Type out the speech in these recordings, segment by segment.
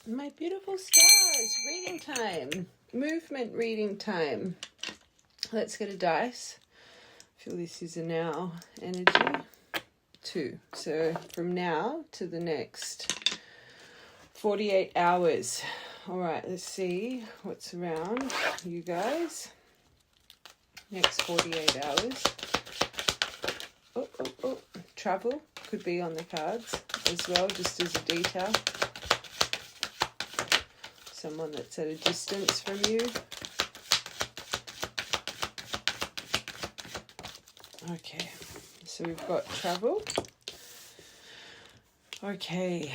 My beautiful stars, reading time, movement reading time. Let's get a dice. I feel this is a now energy. 2. So from now to the next 48 hours. All right, let's see what's around you guys. Next 48 hours. Oh. Travel could be on the cards as well, just as a detail. Someone that's at a distance from you. Okay, so we've got travel. Okay,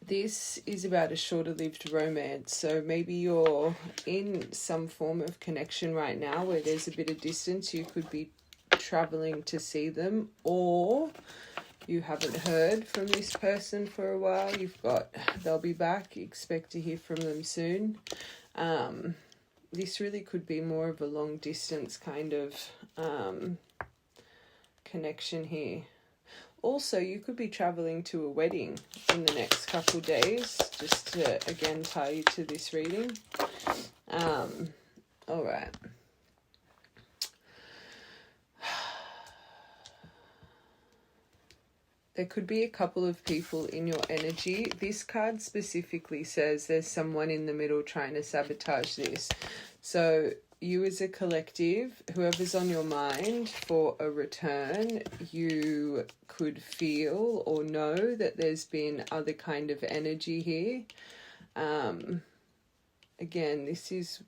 this is about a shorter-lived romance, so maybe you're in some form of connection right now where there's a bit of distance. You could be traveling to see them, or you haven't heard from this person for a while. They'll be back. Expect to hear from them soon. This really could be more of a long distance kind of connection here. Also, you could be traveling to a wedding in the next couple of days, just to again tie you to this reading. All right. There could be a couple of people in your energy. This card specifically says there's someone in the middle trying to sabotage this. So you as a collective, whoever's on your mind for a return, you could feel or know that there's been other kind of energy here. Again, this is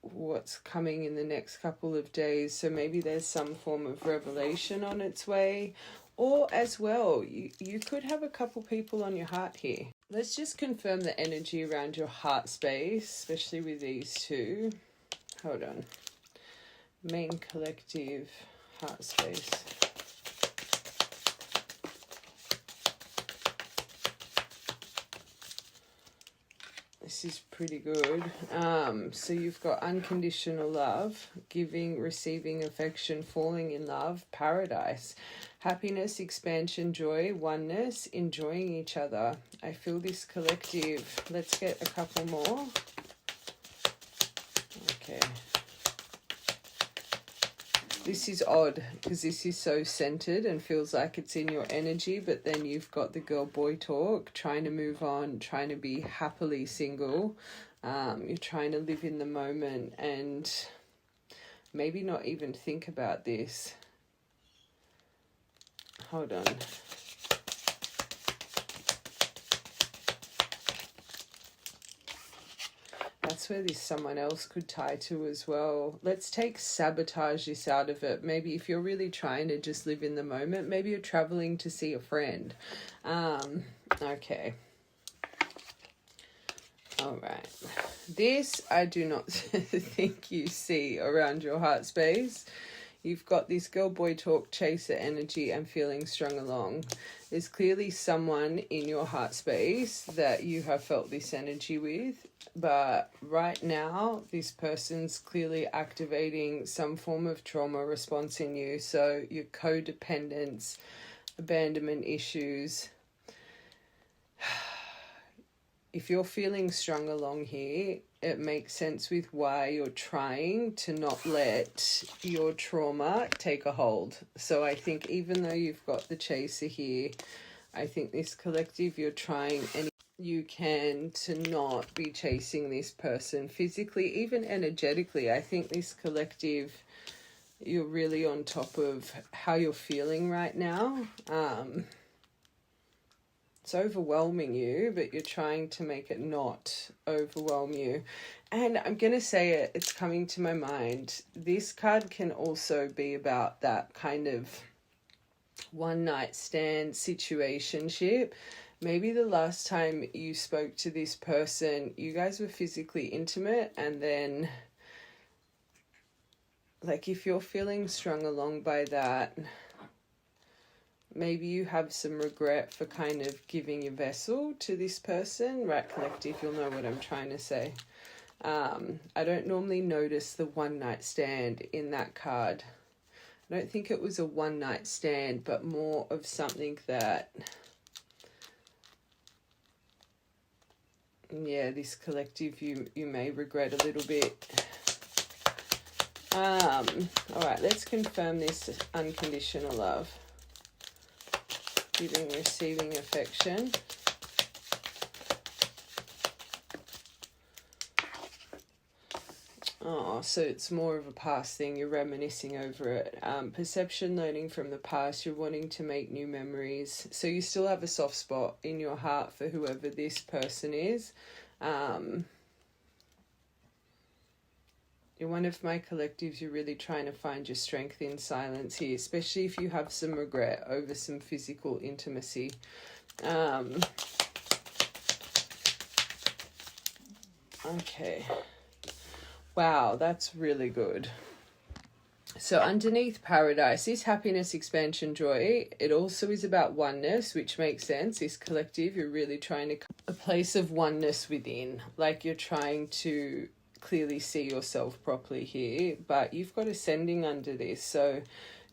what's coming in the next couple of days. So maybe there's some form of revelation on its way. Or as well, you could have a couple people on your heart here. Let's just confirm the energy around your heart space, especially with these two. Hold on. Main collective heart space. This is pretty good. So you've got unconditional love, giving, receiving affection, falling in love, paradise, happiness, expansion, joy, oneness, enjoying each other. I feel this collective. Let's get a couple more. Okay. This is odd because this is so centered and feels like it's in your energy, but then you've got the girl-boy talk, trying to move on, trying to be happily single. You're trying to live in the moment and maybe not even think about this. Hold on. That's where this someone else could tie to as well. Let's take sabotage this out of it. Maybe if you're really trying to just live in the moment, maybe you're traveling to see a friend. Okay. All right. This I do not think you see around your heart space. You've got this girl-boy talk, chaser energy, and feeling strung along. There's clearly someone in your heart space that you have felt this energy with, but right now, this person's clearly activating some form of trauma response in you. So your codependence, abandonment issues. If you're feeling strung along here, it makes sense with why you're trying to not let your trauma take a hold. So I think even though you've got the chaser here, I think this collective, you're trying any you can to not be chasing this person physically, even energetically. I think this collective, you're really on top of how you're feeling right now. It's overwhelming you, but you're trying to make it not overwhelm you. And I'm going to say it, it's coming to my mind. This card can also be about that kind of one night stand situationship. Maybe the last time you spoke to this person, you guys were physically intimate, and then, like, if you're feeling strung along by that, maybe you have some regret for kind of giving your vessel to this person. Right, collective, you'll know what I'm trying to say. I don't normally notice the one night stand in that card. I don't think it was a one night stand, but more of something that Yeah, this collective you may regret a little bit. All right, let's confirm this unconditional love. Giving, receiving affection. Oh, so it's more of a past thing. You're reminiscing over it. Perception, learning from the past. You're wanting to make new memories. So you still have a soft spot in your heart for whoever this person is. You're one of my collectives. You're really trying to find your strength in silence here, especially if you have some regret over some physical intimacy. Okay. Wow, that's really good. So underneath paradise is happiness, expansion, joy. It also is about oneness, which makes sense. This collective, you're really trying to a place of oneness within. Like you're trying to clearly see yourself properly here, but you've got ascending under this. So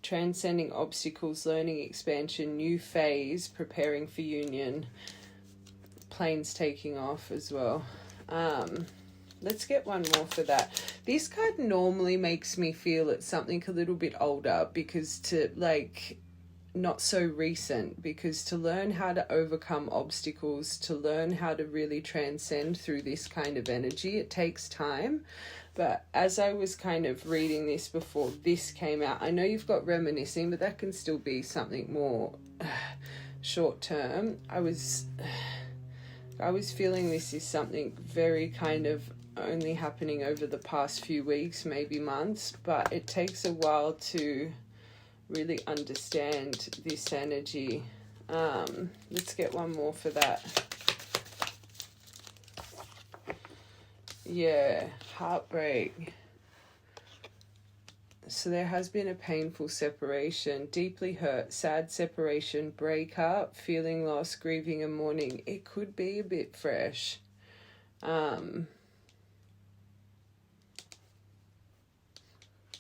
transcending obstacles, learning, expansion, new phase, preparing for union, planes taking off as well. Let's get one more for that. This card normally makes me feel it's something a little bit older, because to like not so recent, because to learn how to overcome obstacles, to learn how to really transcend through this kind of energy, it takes time. But as I was kind of reading this before this came out, I know you've got reminiscing, but that can still be something more short term. I was feeling this is something very kind of only happening over the past few weeks, maybe months, but it takes a while to really understand this energy. Let's get one more for that. Yeah, heartbreak. So there has been a painful separation, deeply hurt, sad separation, breakup, feeling lost, grieving and mourning. It could be a bit fresh.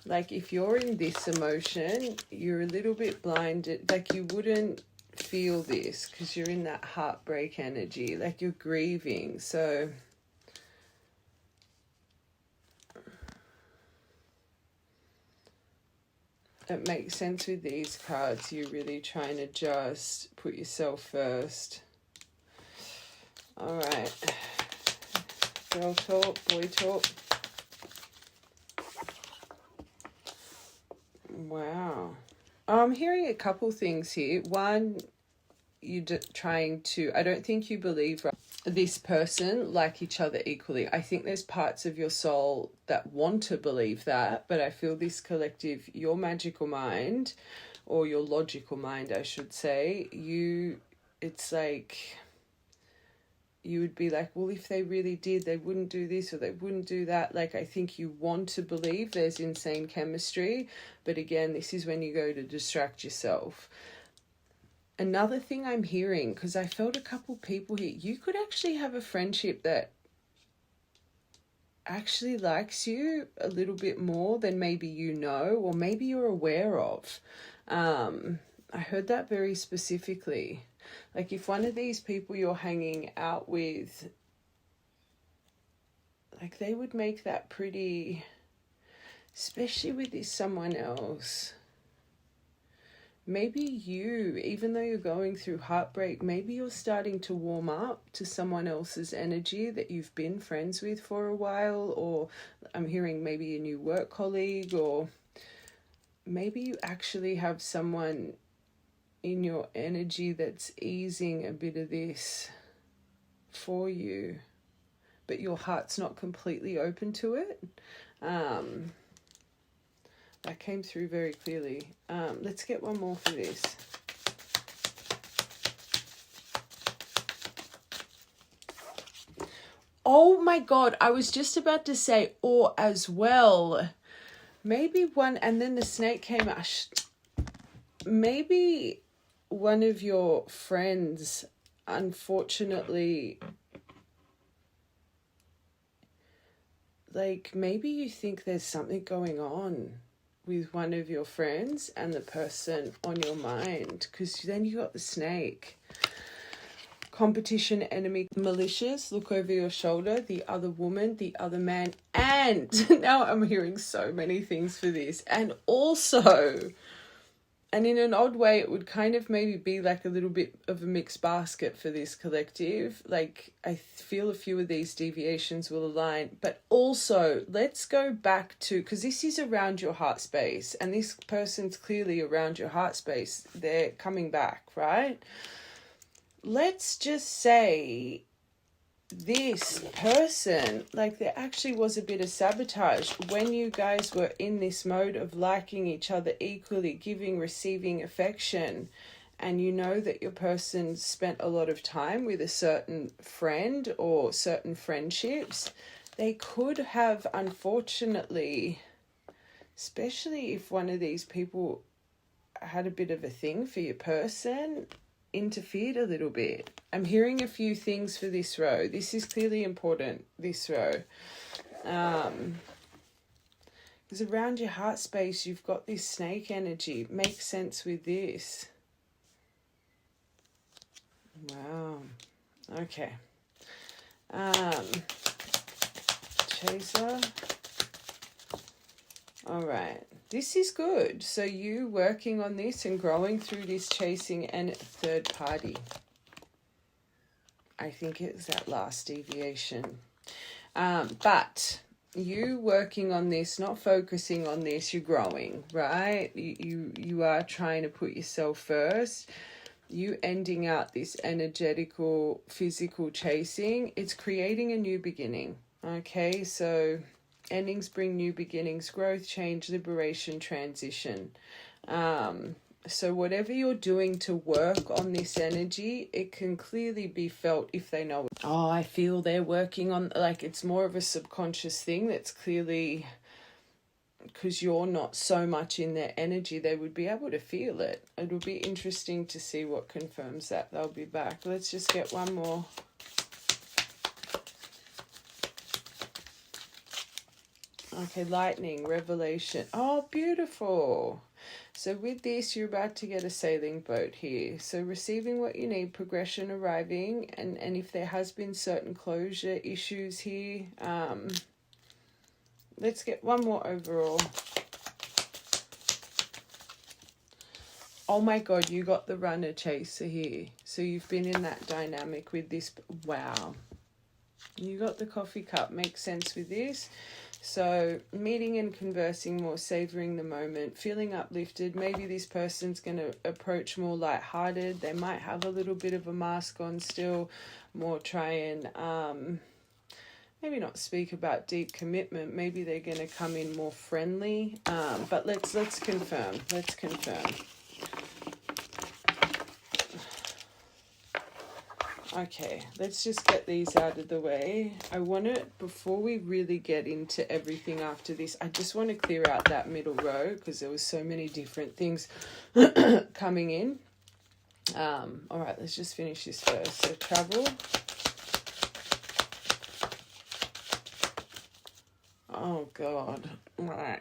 Like if you're in this emotion, you're a little bit blinded. Like you wouldn't feel this because you're in that heartbreak energy. Like you're grieving. So it makes sense with these cards. You're really trying to just put yourself first. All right. Girl talk, boy talk. Wow. I'm hearing a couple things here. One, you're trying to, I don't think you believe this person like each other equally. I think there's parts of your soul that want to believe that, but I feel this collective, your magical mind, or your logical mind, I should say, it's like you would be like, well, if they really did, they wouldn't do this or they wouldn't do that. Like, I think you want to believe there's insane chemistry. But again, this is when you go to distract yourself. Another thing I'm hearing, because I felt a couple people here, you could actually have a friendship that actually likes you a little bit more than maybe you know, or maybe you're aware of. I heard that very specifically. Like if one of these people you're hanging out with, like they would make that pretty, especially with this someone else. Maybe you, even though you're going through heartbreak, maybe you're starting to warm up to someone else's energy that you've been friends with for a while, or I'm hearing maybe a new work colleague, or maybe you actually have someone in your energy that's easing a bit of this for you, but your heart's not completely open to it. That came through very clearly. Let's get one more for this. Oh my God, I was just about to say or as well. Maybe one, and then the snake came out. Maybe one of your friends, unfortunately, like maybe you think there's something going on with one of your friends and the person on your mind, because then you got the snake. competition, enemy, malicious, look over your shoulder, the other woman, the other man, and now I'm hearing so many things for this, and also, and in an odd way, it would kind of maybe be like a little bit of a mixed basket for this collective. Like, I feel a few of these deviations will align, but also let's go back to, because this is around your heart space, and this person's clearly around your heart space. They're coming back, right? Let's just say this person, like, there actually was a bit of sabotage when you guys were in this mode of liking each other equally, giving, receiving affection, and you know that your person spent a lot of time with a certain friend or certain friendships. They could have, unfortunately, especially if one of these people had a bit of a thing for your person, interfered a little bit. I'm hearing a few things for this row. This is clearly important, this row. Because around your heart space, you've got this snake energy. Makes sense with this. Wow. Okay. Chaser. All right. This is good. So you working on this and growing through this chasing and third party. I think it's that last deviation. But you working on this, not focusing on this, you're growing, right? You are trying to put yourself first. You ending out this energetical, physical chasing, it's creating a new beginning. Okay, so endings bring new beginnings, growth, change, liberation, transition. So whatever you're doing to work on this energy, it can clearly be felt if they know it. Oh, I feel they're working on, like, it's more of a subconscious thing that's clearly, because you're not so much in their energy, they would be able to feel it. It'll be interesting to see what confirms that. They'll be back. Let's just get one more. Okay, lightning, revelation. Oh, beautiful. So with this, you're about to get a sailing boat here. So receiving what you need, progression arriving, and if there has been certain closure issues here, let's get one more overall. Oh my God, you got the runner chaser here. So you've been in that dynamic with this. Wow. You got the coffee cup. Makes sense with this. So meeting and conversing more, savoring the moment, feeling uplifted. Maybe this person's going to approach more lighthearted. They might have a little bit of a mask on still, more try and maybe not speak about deep commitment. Maybe they're going to come in more friendly. But let's confirm. Let's confirm. Okay, let's just get these out of the way. I want to, before we really get into everything after this, I just want to clear out that middle row because there was so many different things coming in. All right, let's just finish this first. So travel. Oh, God. All right.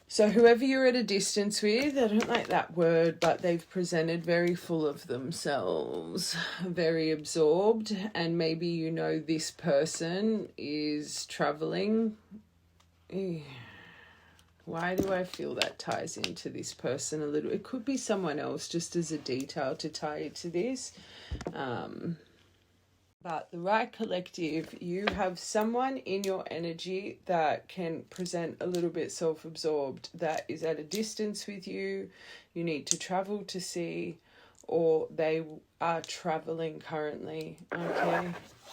So whoever you're at a distance with, I don't like that word, but they've presented very full of themselves, very absorbed, and maybe you know this person is traveling. Why do I feel that ties into this person a little? It could be someone else, just as a detail to tie it to this. But the right collective, you have someone in your energy that can present a little bit self-absorbed, that is at a distance with you, you need to travel to see, or they are traveling currently, okay?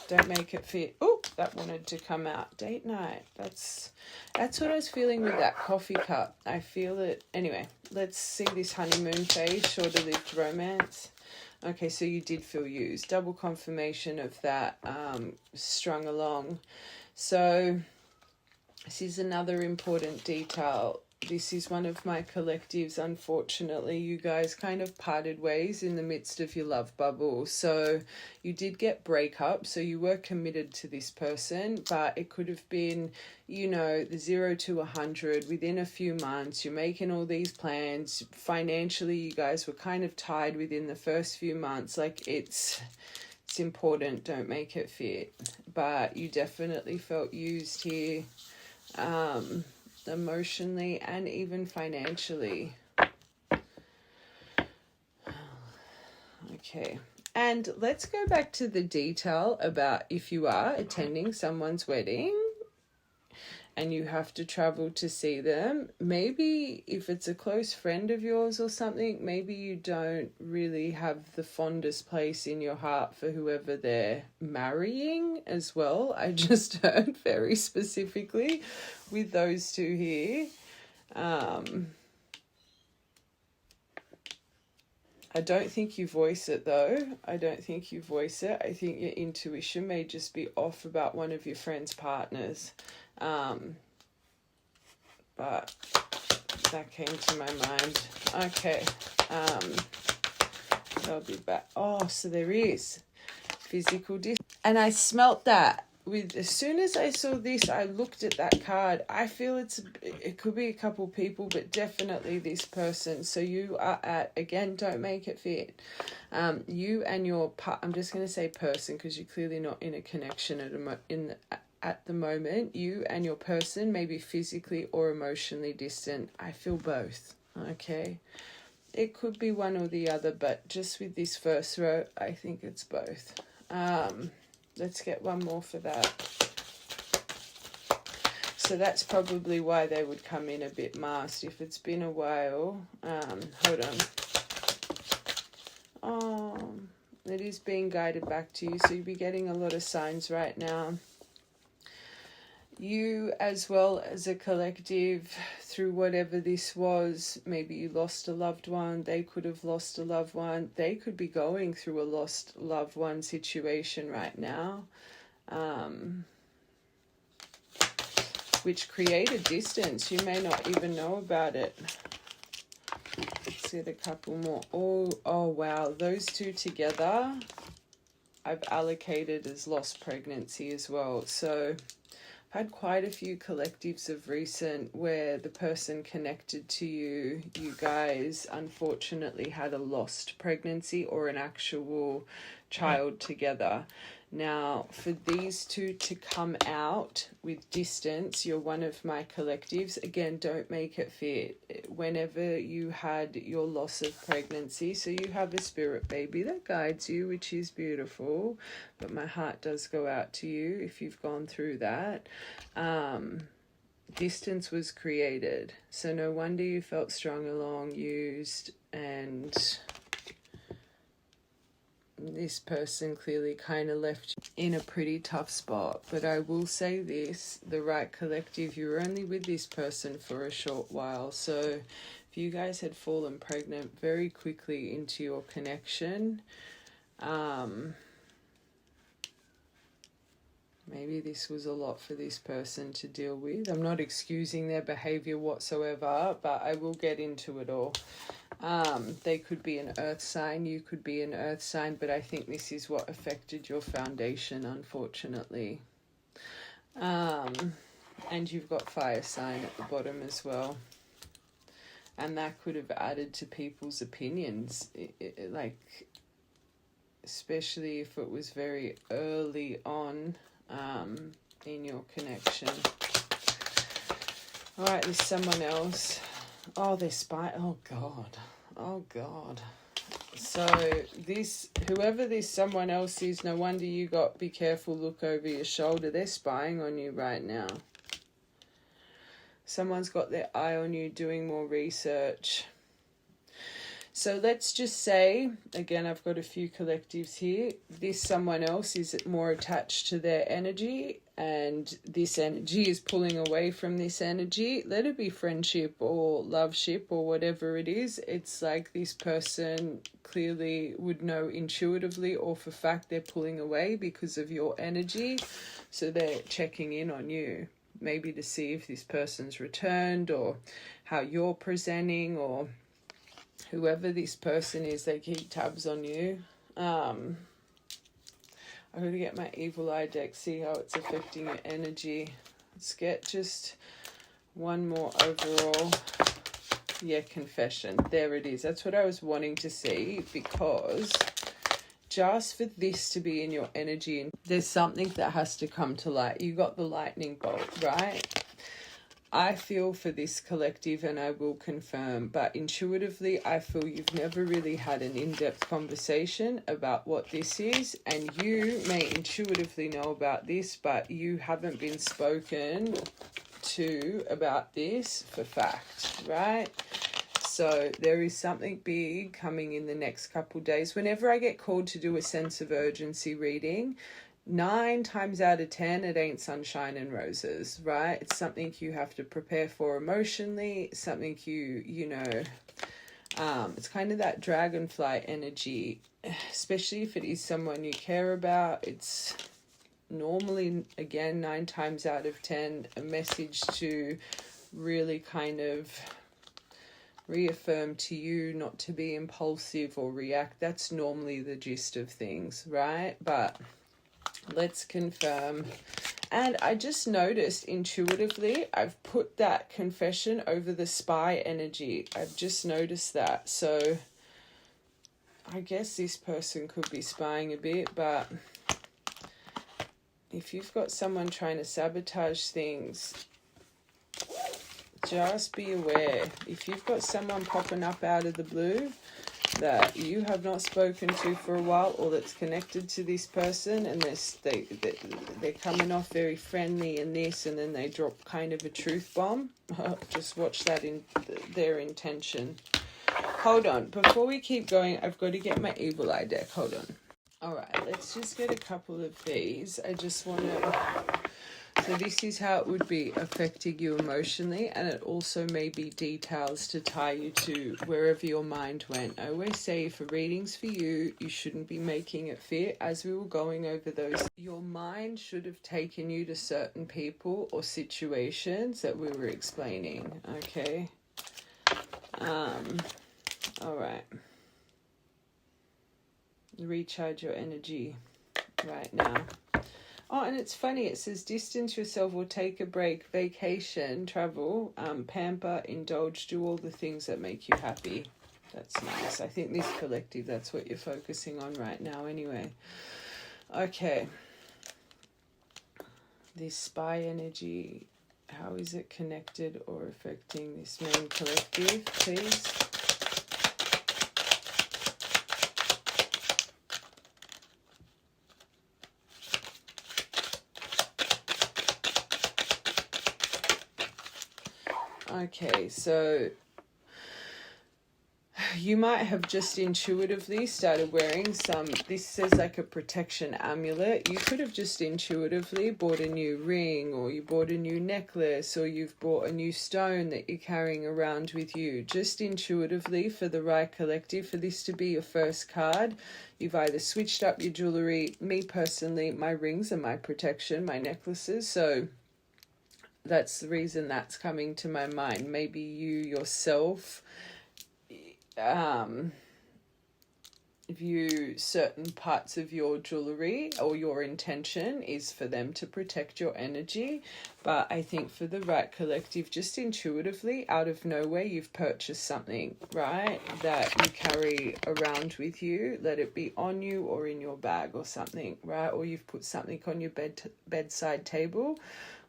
Don't make it fit. Oh, that wanted to come out. Date night. That's what I was feeling with that coffee cup. I feel it. Anyway, let's see this honeymoon phase, shorter-lived romance. Okay, so you did feel used. Double confirmation of that, strung along. So this is another important detail. this is one of my collectives. Unfortunately, you guys kind of parted ways in the midst of your love bubble. So you did get breakup. So you were committed to this person, but it could have been, you know, the 0 to 100 within a few months. You're making all these plans. Financially, you guys were kind of tied within the first few months. Like it's important. Don't make it fit. But you definitely felt used here. Emotionally and even financially. Okay, and let's go back to the detail about if you are attending someone's wedding and you have to travel to see them. Maybe if it's a close friend of yours or something, maybe you don't really have the fondest place in your heart for whoever they're marrying as well. I just heard very specifically with those two here. I don't think you voice it though. I don't think you voice it. I think your intuition may just be off about one of your friend's partners. But that came to my mind. Okay. They'll be back. Oh, so there is physical distance. And I smelt that. As soon as I saw this, I looked at that card. I feel it could be a couple people, but definitely this person. So you are at, again, don't make it fit. You and your I'm just going to say person because you're clearly not in a connection at the moment. You and your person may be physically or emotionally distant. I feel both. Okay. It could be one or the other, but just with this first row, I think it's both. Let's get one more for that. So that's probably why they would come in a bit masked. If it's been a while, hold on. Oh, it is being guided back to you. So you'll be getting a lot of signs right now. You as well as a collective, through whatever this was, maybe you lost a loved one, they could have lost a loved one, they could be going through a lost loved one situation right now, which created distance. You may not even know about it. Let's get a couple more. Oh wow, those two together I've allocated as lost pregnancy as well. So I've had quite a few collectives of recent where the person connected to you, you guys unfortunately had a lost pregnancy or an actual child together. Now, for these two to come out with distance, you're one of my collectives. Again, don't make it fit. Whenever you had your loss of pregnancy, so you have a spirit baby that guides you, which is beautiful, but my heart does go out to you if you've gone through that. Distance was created. So no wonder you felt strung along, used, and this person clearly kind of left you in a pretty tough spot. But I will say this, the right collective, you were only with this person for a short while. So if you guys had fallen pregnant very quickly into your connection, maybe this was a lot for this person to deal with. I'm not excusing their behavior whatsoever, but I will get into it all. They could be an earth sign, you could be an earth sign, but I think this is what affected your foundation, unfortunately. And you've got fire sign at the bottom as well. And that could have added to people's opinions, like, especially if it was very early on in your connection. All right, there's someone else. Oh, they're oh God. So whoever this someone else is, no wonder you got be careful, look over your shoulder. They're spying on you right now. Someone's got their eye on you, doing more research. So let's just say, again, I've got a few collectives here. This someone else is more attached to their energy, and this energy is pulling away from this energy. Let it be friendship or loveship or whatever it is. It's like this person clearly would know intuitively or for fact they're pulling away because of your energy. So they're checking in on you. maybe to see if this person's returned or how you're presenting, or whoever this person is, they keep tabs on you. I'm going to get my Evil Eye deck, see how it's affecting your energy. Let's get just one more overall. Yeah, confession. There it is. That's what I was wanting to see, because just for this to be in your energy, there's something that has to come to light. You got the lightning bolt, right? I feel for this collective, and I will confirm, but intuitively, I feel you've never really had an in-depth conversation about what this is, and you may intuitively know about this, but you haven't been spoken to about this for fact, right? So there is something big coming in the next couple of days. Whenever I get called to do a sense of urgency reading, 9 times out of 10, it ain't sunshine and roses, right? It's something you have to prepare for emotionally, something you know, it's kind of that dragonfly energy, especially if it is someone you care about. It's normally, again, 9 times out of 10, a message to really kind of reaffirm to you not to be impulsive or react. That's normally the gist of things, right? But let's confirm. And I just noticed intuitively, I've put that confession over the spy energy. I've just noticed that. So I guess this person could be spying a bit, but if you've got someone trying to sabotage things, just be aware. If you've got someone popping up out of the blue that you have not spoken to for a while, or that's connected to this person, and they're coming off very friendly in this, and then they drop kind of a truth bomb, just watch that in their intention. Hold on, before we keep going, I've got to get my Evil Eye deck. Hold on. All right, let's just get a couple of these. I just want to... So this is how it would be affecting you emotionally, and it also may be details to tie you to wherever your mind went. I always say, if a reading's for you, you shouldn't be making it fit. As we were going over those, your mind should have taken you to certain people or situations that we were explaining, okay? All right. Recharge your energy right now. Oh, and it's funny, it says distance yourself or take a break, vacation, travel, pamper, indulge, do all the things that make you happy. That's nice. I think this collective, that's what you're focusing on right now anyway. Okay. This spy energy, how is it connected or affecting this main collective, please? Okay, so you might have just intuitively started wearing some, this says like a protection amulet. You could have just intuitively bought a new ring, or you bought a new necklace, or you've bought a new stone that you're carrying around with you. Just intuitively, for the right collective, for this to be your first card, you've either switched up your jewelry. Me personally, my rings are my protection, my necklaces, so that's the reason that's coming to my mind. Maybe you yourself view certain parts of your jewelry, or your intention is for them to protect your energy. But I think for the right collective, just intuitively, out of nowhere, you've purchased something, right, that you carry around with you. Let it be on you or in your bag or something, right? Or you've put something on your bedside table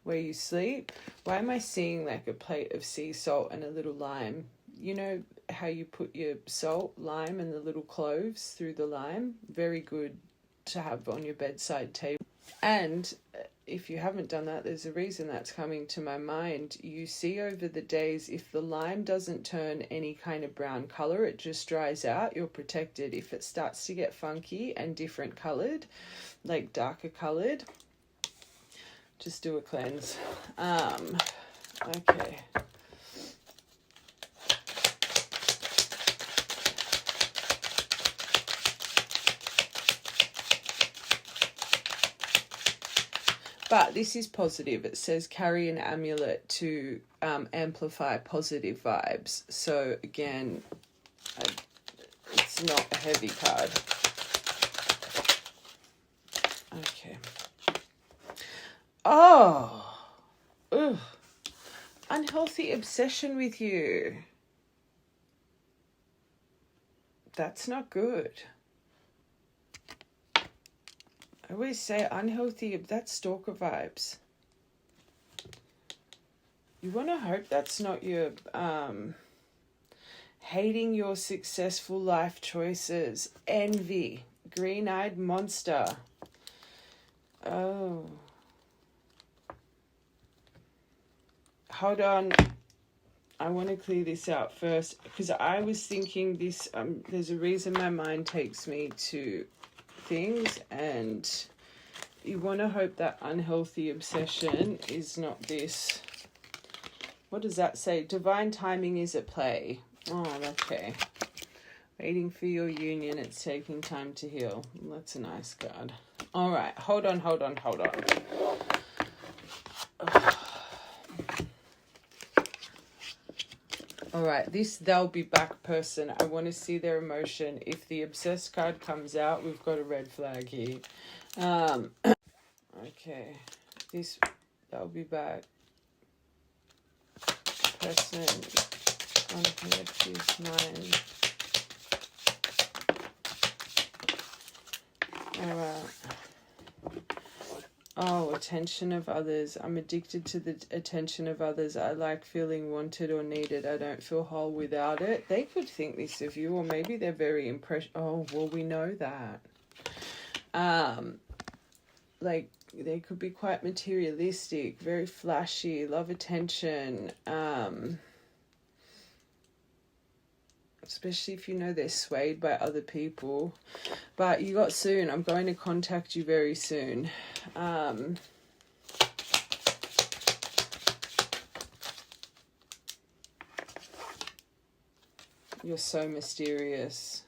where you sleep. Why am I seeing like a plate of sea salt and a little lime? You know how you put your salt, lime, and the little cloves through the lime? Very good to have on your bedside table. And if you haven't done that, there's a reason that's coming to my mind. You see over the days, if the lime doesn't turn any kind of brown color, it just dries out, you're protected. If it starts to get funky and different colored, like darker colored, just do a cleanse. Okay. But this is positive. It says carry an amulet to amplify positive vibes. So again, it's not a heavy card. Okay. Oh. Ugh. Unhealthy obsession with you. That's not good. I always say unhealthy, that's stalker vibes. You want to hope that's not your hating your successful life choices. Envy. Green-eyed monster. Oh. Hold on. I want to clear this out first because I was thinking this, there's a reason my mind takes me to things, and you want to hope that unhealthy obsession is not this. What does that say? Divine timing is at play. Oh, okay. Waiting for your union. It's taking time to heal. That's a nice card. All right. Hold on. All right, this they'll be back person. I want to see their emotion. If the obsessed card comes out, we've got a red flag here. Okay, this they'll be back. Person on collective mind. All right. Oh, attention of others. I'm addicted to the attention of others. I like feeling wanted or needed. I don't feel whole without it. They could think this of you, or maybe they're very impressed. Oh, well, we know that. Like, they could be quite materialistic, very flashy, love attention. Especially if you know they're swayed by other people. But you got soon. I'm going to contact you very soon. You're so mysterious.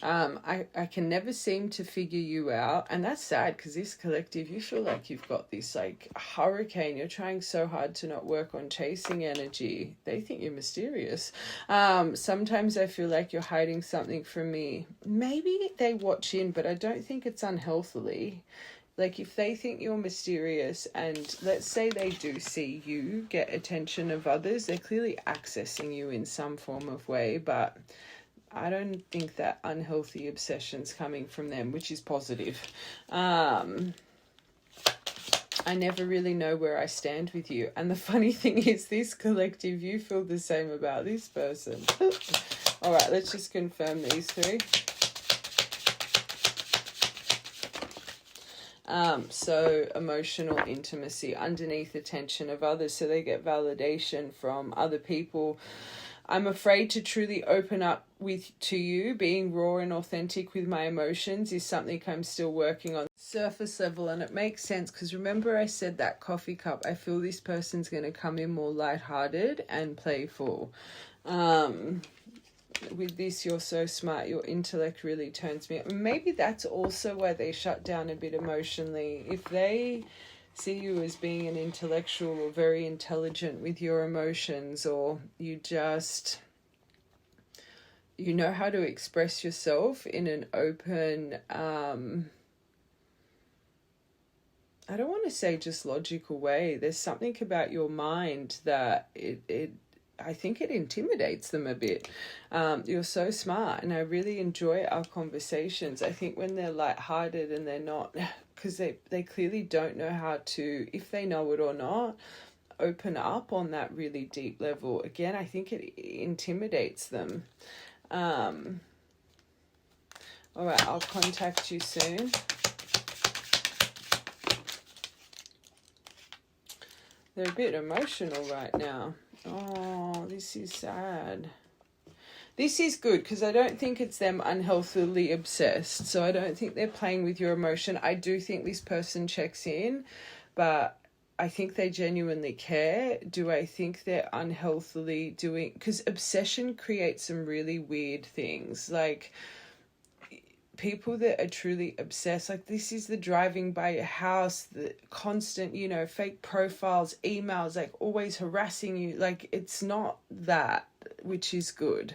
I can never seem to figure you out, and that's sad because this collective, you feel like you've got this like hurricane. You're trying so hard to not work on chasing energy. They think you're mysterious. Sometimes I feel like you're hiding something from me. Maybe they watch in, but I don't think it's unhealthily. Like if they think you're mysterious, and let's say they do see you get attention of others, they're clearly accessing you in some form of way, but I don't think that unhealthy obsession's coming from them, which is positive. I never really know where I stand with you. And the funny thing is, this collective, you feel the same about this person. All right, let's just confirm these three. So emotional intimacy underneath attention of others. So they get validation from other people. I'm afraid to truly open up to you. Being raw and authentic with my emotions is something I'm still working on. Surface level, and it makes sense because remember I said that coffee cup. I feel this person's going to come in more lighthearted and playful. With this, you're so smart. Your intellect really turns me up. Maybe that's also why they shut down a bit emotionally. If they see you as being an intellectual or very intelligent with your emotions, or you just, you know how to express yourself in an open, I don't want to say just logical way. There's something about your mind that I think it intimidates them a bit. You're so smart, and I really enjoy our conversations. I think when they're lighthearted and they're not, because they clearly don't know how to, if they know it or not, open up on that really deep level. Again, I think it intimidates them. All right, I'll contact you soon. They're a bit emotional right now. Oh, this is sad. This is good because I don't think it's them unhealthily obsessed. So I don't think they're playing with your emotion. I do think this person checks in, but I think they genuinely care. Do I think they're unhealthily doing... Because obsession creates some really weird things. Like, people that are truly obsessed, like this is the driving by your house, the constant, you know, fake profiles, emails, like always harassing you. Like it's not that, which is good.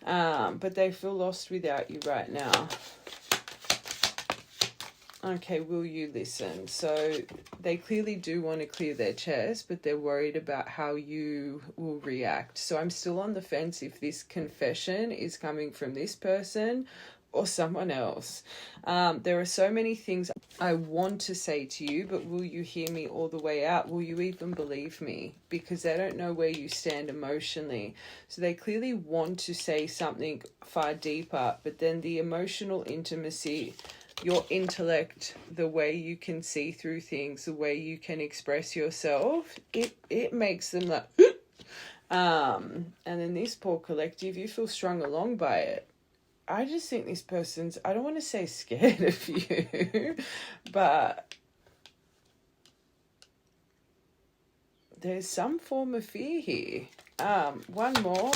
But they feel lost without you right now. Okay, will you listen? So they clearly do want to clear their chest, but they're worried about how you will react. So I'm still on the fence if this confession is coming from this person or someone else. There are so many things I want to say to you, but will you hear me all the way out? Will you even believe me? Because they don't know where you stand emotionally. So they clearly want to say something far deeper, but then the emotional intimacy, your intellect, the way you can see through things, the way you can express yourself, it makes them like, and then this poor collective, you feel strung along by it. I just think this person's, I don't want to say scared of you, but there's some form of fear here. One more.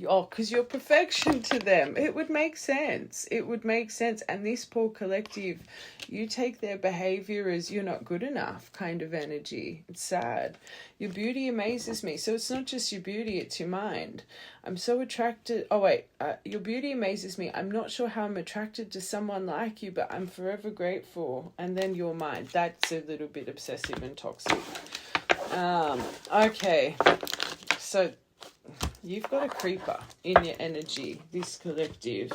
Oh, because you're perfection to them. It would make sense. It would make sense. And this poor collective, you take their behavior as you're not good enough kind of energy. It's sad. Your beauty amazes me. So it's not just your beauty, it's your mind. I'm so attracted. Oh, wait. Your beauty amazes me. I'm not sure how I'm attracted to someone like you, but I'm forever grateful. And then your mind. That's a little bit obsessive and toxic. Okay. So you've got a creeper in your energy, this collective.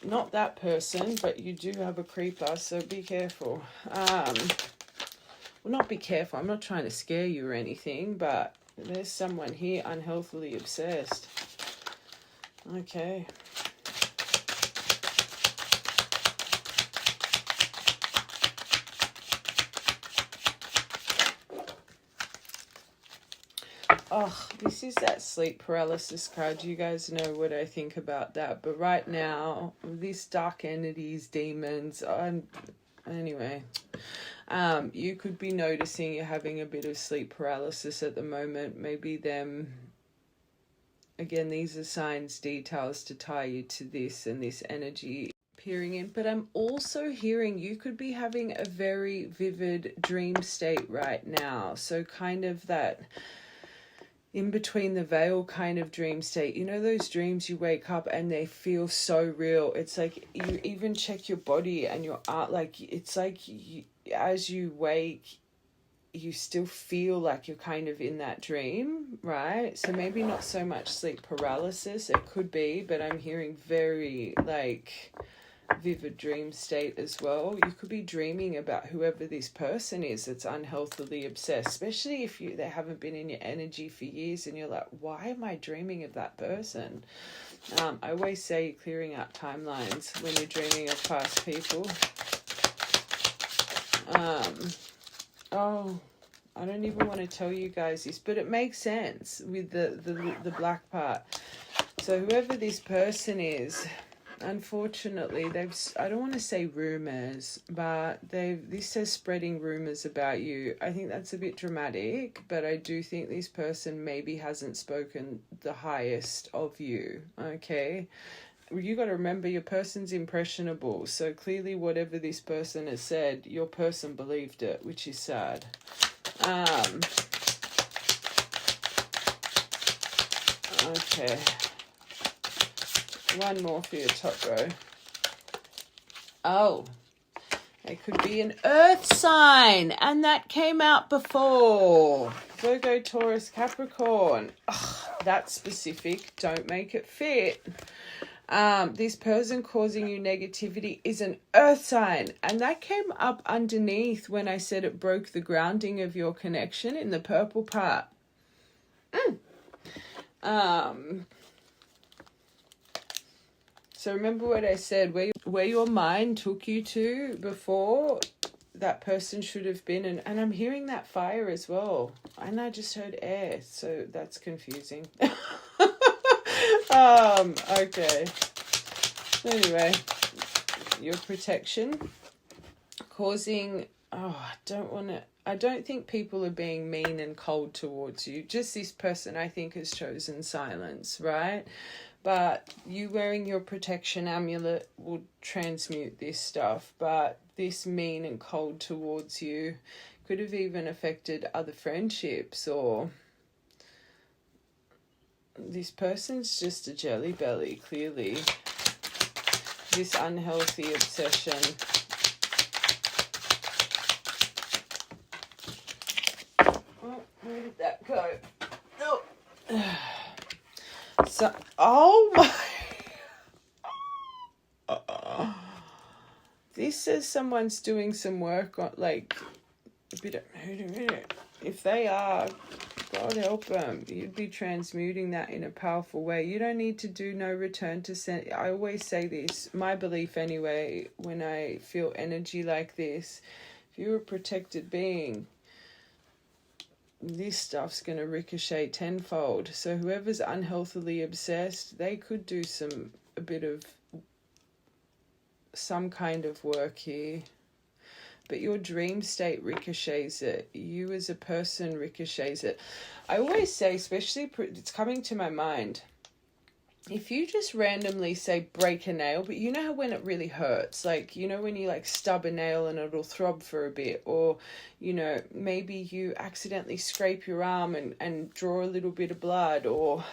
Not that person, but you do have a creeper, so be careful. Well, not be careful. I'm not trying to scare you or anything, but there's someone here unhealthily obsessed. Okay. Oh, this is that sleep paralysis card. You guys know what I think about that. But right now, these dark entities, demons, anyway, you could be noticing you're having a bit of sleep paralysis at the moment. Maybe them, again, these are signs, details to tie you to this and this energy appearing in. But I'm also hearing you could be having a very vivid dream state right now. So kind of that in between the veil kind of dream state. You know those dreams you wake up and they feel so real. It's like you even check your body and your art. Like it's like you, as you wake, you still feel like you're kind of in that dream, right? So maybe not so much sleep paralysis. It could be, but I'm hearing very like vivid dream state as well. You could be dreaming about whoever this person is that's unhealthily obsessed, especially if they haven't been in your energy for years and you're like, why am I dreaming of that person? I always say you're clearing out timelines when you're dreaming of past people. Oh, I don't even want to tell you guys this, but it makes sense with the black part. So whoever this person is, unfortunately, I don't want to say rumors, but this says spreading rumors about you. I think that's a bit dramatic, but I do think this person maybe hasn't spoken the highest of you, okay? You got to remember your person's impressionable, so clearly whatever this person has said, your person believed it, which is sad. Okay. One more for your top row. Oh, it could be an earth sign, and that came out before. Virgo, Taurus, Capricorn. Ugh, that's specific. Don't make it fit. This person causing you negativity is an earth sign, and that came up underneath when I said it broke the grounding of your connection in the purple part. So remember what I said, where your mind took you to before, that person should have been, and I'm hearing that fire as well, and I just heard air, so that's confusing. Okay. Anyway, your protection causing, I don't think people are being mean and cold towards you. Just this person, I think, has chosen silence, right? But you wearing your protection amulet will transmute this stuff. But this mean and cold towards you could have even affected other friendships, or this person's just a jelly belly, clearly. This unhealthy obsession. Oh, where did that go? Oh. So, oh my. This says someone's doing some work on, like, a bit of, if they are, God help them. You'd be transmuting that in a powerful way. You don't need to do no return to send. I always say this, my belief anyway, when I feel energy like this, if you're a protected being, this stuff's going to ricochet tenfold. So whoever's unhealthily obsessed, they could do a bit of some kind of work here. But your dream state ricochets it. You as a person ricochets it. I always say, especially, it's coming to my mind, if you just randomly say break a nail, but you know how when it really hurts, like, you know, when you like stub a nail and it'll throb for a bit, or, you know, maybe you accidentally scrape your arm and draw a little bit of blood, or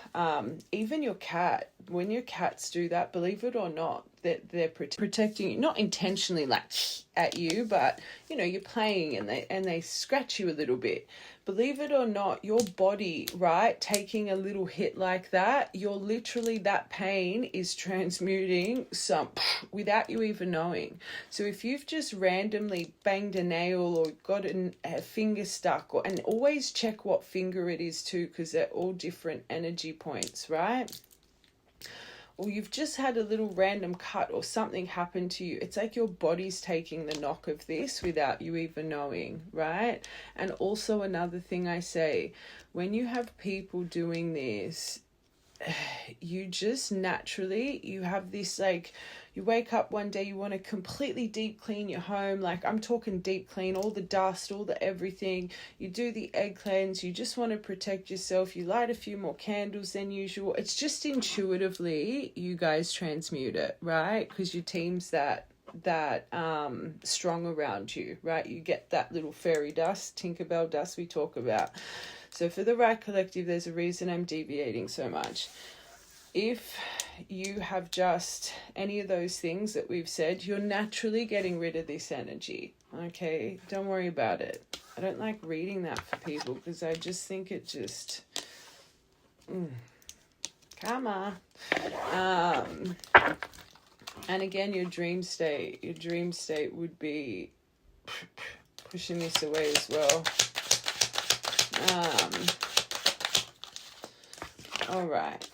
even your cat, when your cats do that, believe it or not, that they're protecting you, not intentionally like at you, but, you know, you're playing and they scratch you a little bit. Believe it or not, your body, right, taking a little hit like that, you're literally, that pain is transmuting some without you even knowing. So if you've just randomly banged a nail or got a finger stuck, and always check what finger it is too, because they're all different energy points, right? Or you've just had a little random cut or something happen to you, it's like your body's taking the knock of this without you even knowing, right? And also another thing I say, when you have people doing this, you just naturally, you have this, like, you wake up one day, you want to completely deep clean your home. Like, I'm talking deep clean, all the dust, all the everything. You do the egg cleanse. You just want to protect yourself. You light a few more candles than usual. It's just intuitively, you guys transmute it, right? Because your team's that strong around you, right? You get that little fairy dust, Tinkerbell dust we talk about. So for the right collective, there's a reason I'm deviating so much. If you have just any of those things that we've said, you're naturally getting rid of this energy, okay? Don't worry about it. I don't like reading that for people because I just think it just... karma. And again, your dream state would be pushing this away as well. All right.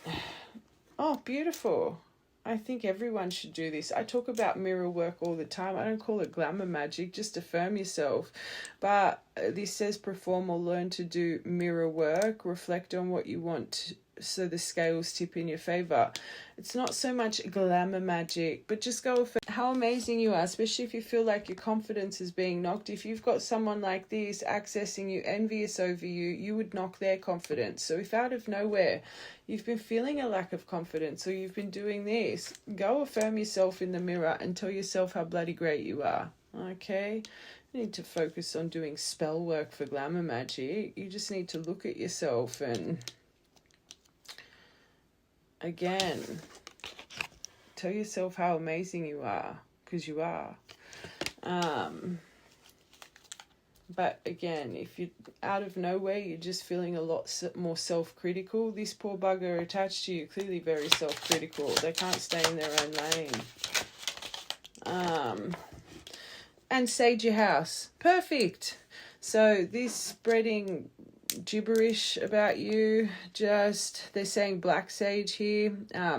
Oh, beautiful. I think everyone should do this. I talk about mirror work all the time. I don't call it glamour magic, just affirm yourself. But this says perform or learn to do mirror work, reflect on what you want so the scales tip in your favor. It's not so much glamour magic, but just go for how amazing you are, especially if you feel like your confidence is being knocked. If you've got someone like this accessing you, envious over you, you would knock their confidence. So if out of nowhere you've been feeling a lack of confidence or you've been doing this, go affirm yourself in the mirror and tell yourself how bloody great you are, okay? You need to focus on doing spell work for glamour magic. You just need to look at yourself and... again, tell yourself how amazing you are, because you are. But again, if you're out of nowhere, you're just feeling a lot more self-critical. This poor bugger attached to you, clearly very self-critical. They can't stay in their own lane. And sage your house. Perfect. So this spreading gibberish about you, just, they're saying black sage here,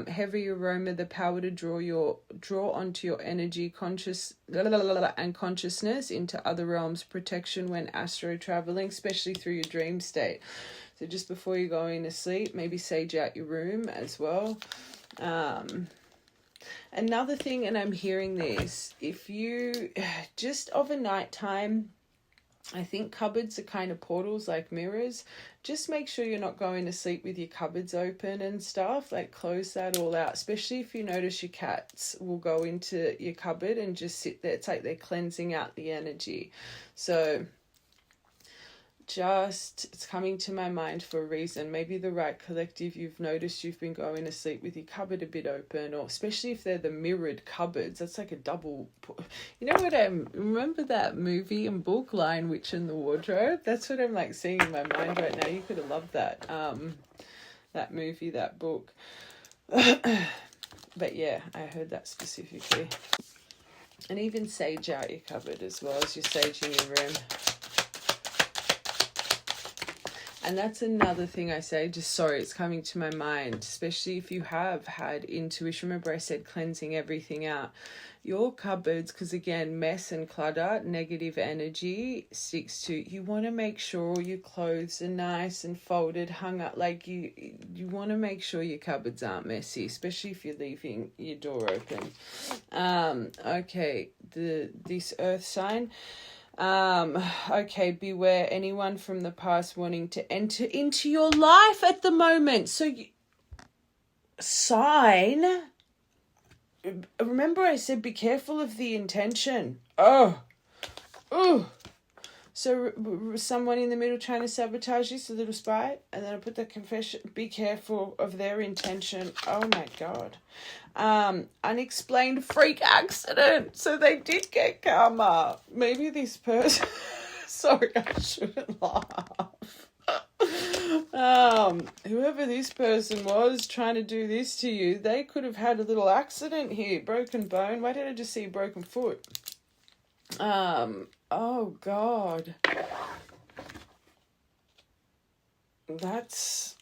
heavy aroma, the power to draw onto your energy, and consciousness into other realms, protection when astro traveling, especially through your dream state. So just before you go in to sleep, maybe sage out your room as well. Another thing, and I'm hearing this, if you just of a night time, I think cupboards are kind of portals like mirrors. Just make sure you're not going to sleep with your cupboards open and stuff. Like, close that all out, especially if you notice your cats will go into your cupboard and just sit there. It's like they're cleansing out the energy. So it's coming to my mind for a reason. Maybe the right collective, you've noticed you've been going to sleep with your cupboard a bit open, or especially if they're the mirrored cupboards, that's like a double. You know what, I remember that movie and book, Lion, Witch and the Wardrobe? That's what I'm like seeing in my mind right now. You could have loved that that movie, that book. But yeah, I heard that specifically. And even sage out your cupboard as well as your sage in your room. And that's another thing I say, just sorry, it's coming to my mind, especially if you have had intuition. Remember I said cleansing everything out. Your cupboards, because again, mess and clutter, negative energy sticks to, you want to make sure your clothes are nice and folded, hung up. Like you want to make sure your cupboards aren't messy, especially if you're leaving your door open. Okay, this earth sign. Okay, beware anyone from the past wanting to enter into your life at the moment. So sign, remember I said be careful of the intention. So someone in the middle trying to sabotage this, a little spy, and then I put the confession, be careful of their intention. Oh my God. Unexplained freak accident. So they did get karma. Maybe this person, sorry, I shouldn't laugh. Whoever this person was trying to do this to you, they could have had a little accident here. Broken bone. Why did I just see broken foot? Oh God. That's,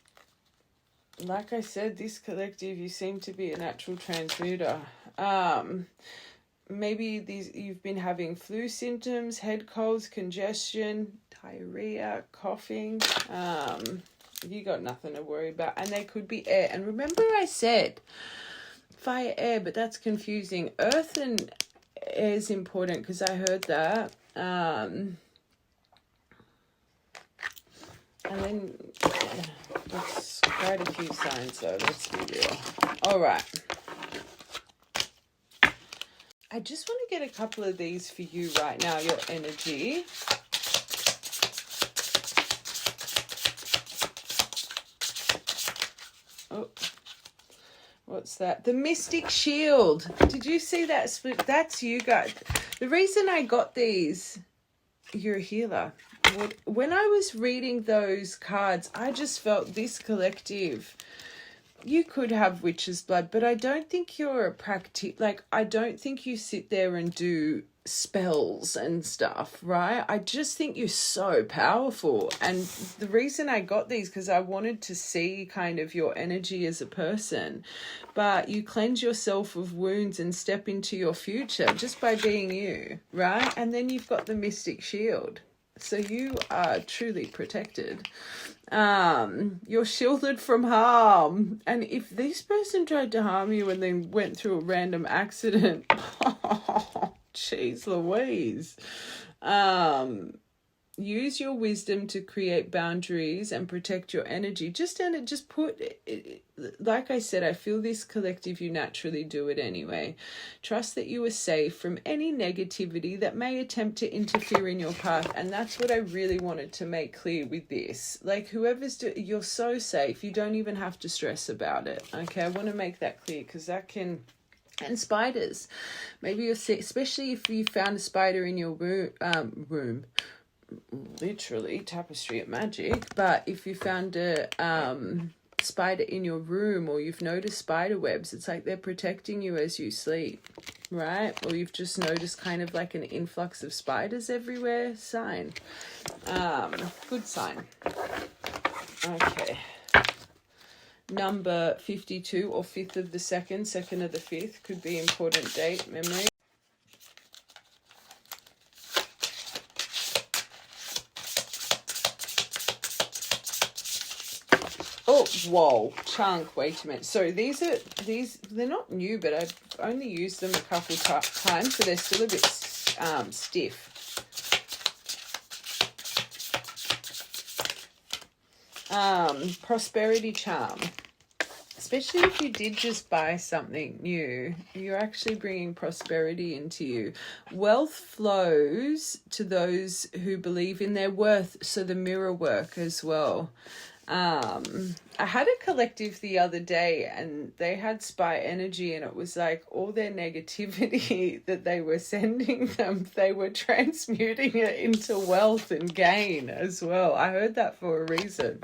like I said, this collective, you seem to be a natural transmuter. Maybe you've been having flu symptoms, head colds, congestion, diarrhea, coughing. You got nothing to worry about. And they could be air. And remember I said fire, air, but that's confusing. Earth and air is important because I heard that. And then that's quite a few signs though, let's be real. All right. I just want to get a couple of these for you right now, your energy. Oh, what's that? The Mystic Shield. Did you see that split? That's you guys. The reason I got these, you're a healer. When I was reading those cards, I just felt this collective, you could have witch's blood, but I don't think you're a like, I don't think you sit there and do spells and stuff, right? I just think you're so powerful. And the reason I got these, because I wanted to see kind of your energy as a person, but you cleanse yourself of wounds and step into your future just by being you, right? And then you've got the Mystic Shield. So you are truly protected. You're shielded from harm. And if this person tried to harm you and then went through a random accident, oh, jeez Louise. Use your wisdom to create boundaries and protect your energy. Just put it, like I said, I feel this collective, you naturally do it anyway. Trust that you are safe from any negativity that may attempt to interfere in your path. And that's what I really wanted to make clear with this. Like, you're so safe. You don't even have to stress about it. Okay, I want to make that clear because that can... And spiders. Maybe you're sick, especially if you found a spider in your room. Literally tapestry of magic. But if you found a spider in your room, or you've noticed spider webs, it's like they're protecting you as you sleep, right? Or you've just noticed kind of like an influx of spiders everywhere. Sign. Good sign. Okay. Number 52 or 5th of the 2nd, 2nd of the 5th could be important date, memory. Oh, whoa, chunk, wait a minute. So these, they're not new, but I've only used them a couple times, so they're still a bit stiff. Prosperity charm. Especially if you did just buy something new, you're actually bringing prosperity into you. Wealth flows to those who believe in their worth. So the mirror work as well. I had a collective the other day and they had spy energy, and it was like all their negativity that they were sending them, they were transmuting it into wealth and gain as well. I heard that for a reason.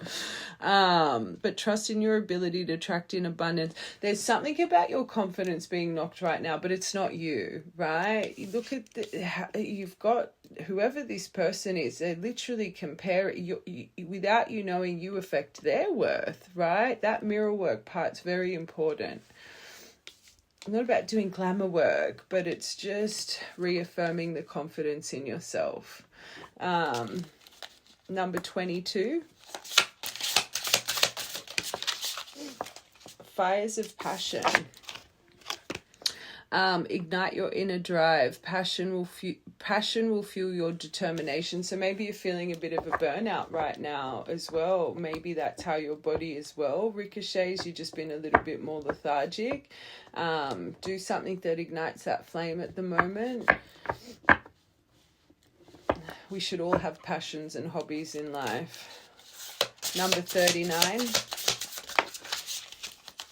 But trust in your ability to attract in abundance. There's something about your confidence being knocked right now, but it's not you, right? You look at you've got whoever this person is, they literally compare it, without you knowing, you affect their worth, right? That mirror work part's very important. Not about doing glamour work, but it's just reaffirming the confidence in yourself. Number 22. Fires of passion. Ignite your inner drive. Passion will fuel your determination. So maybe you're feeling a bit of a burnout right now as well. Maybe that's how your body as well ricochets. You've just been a little bit more lethargic. Do something that ignites that flame at the moment. We should all have passions and hobbies in life. Number 39.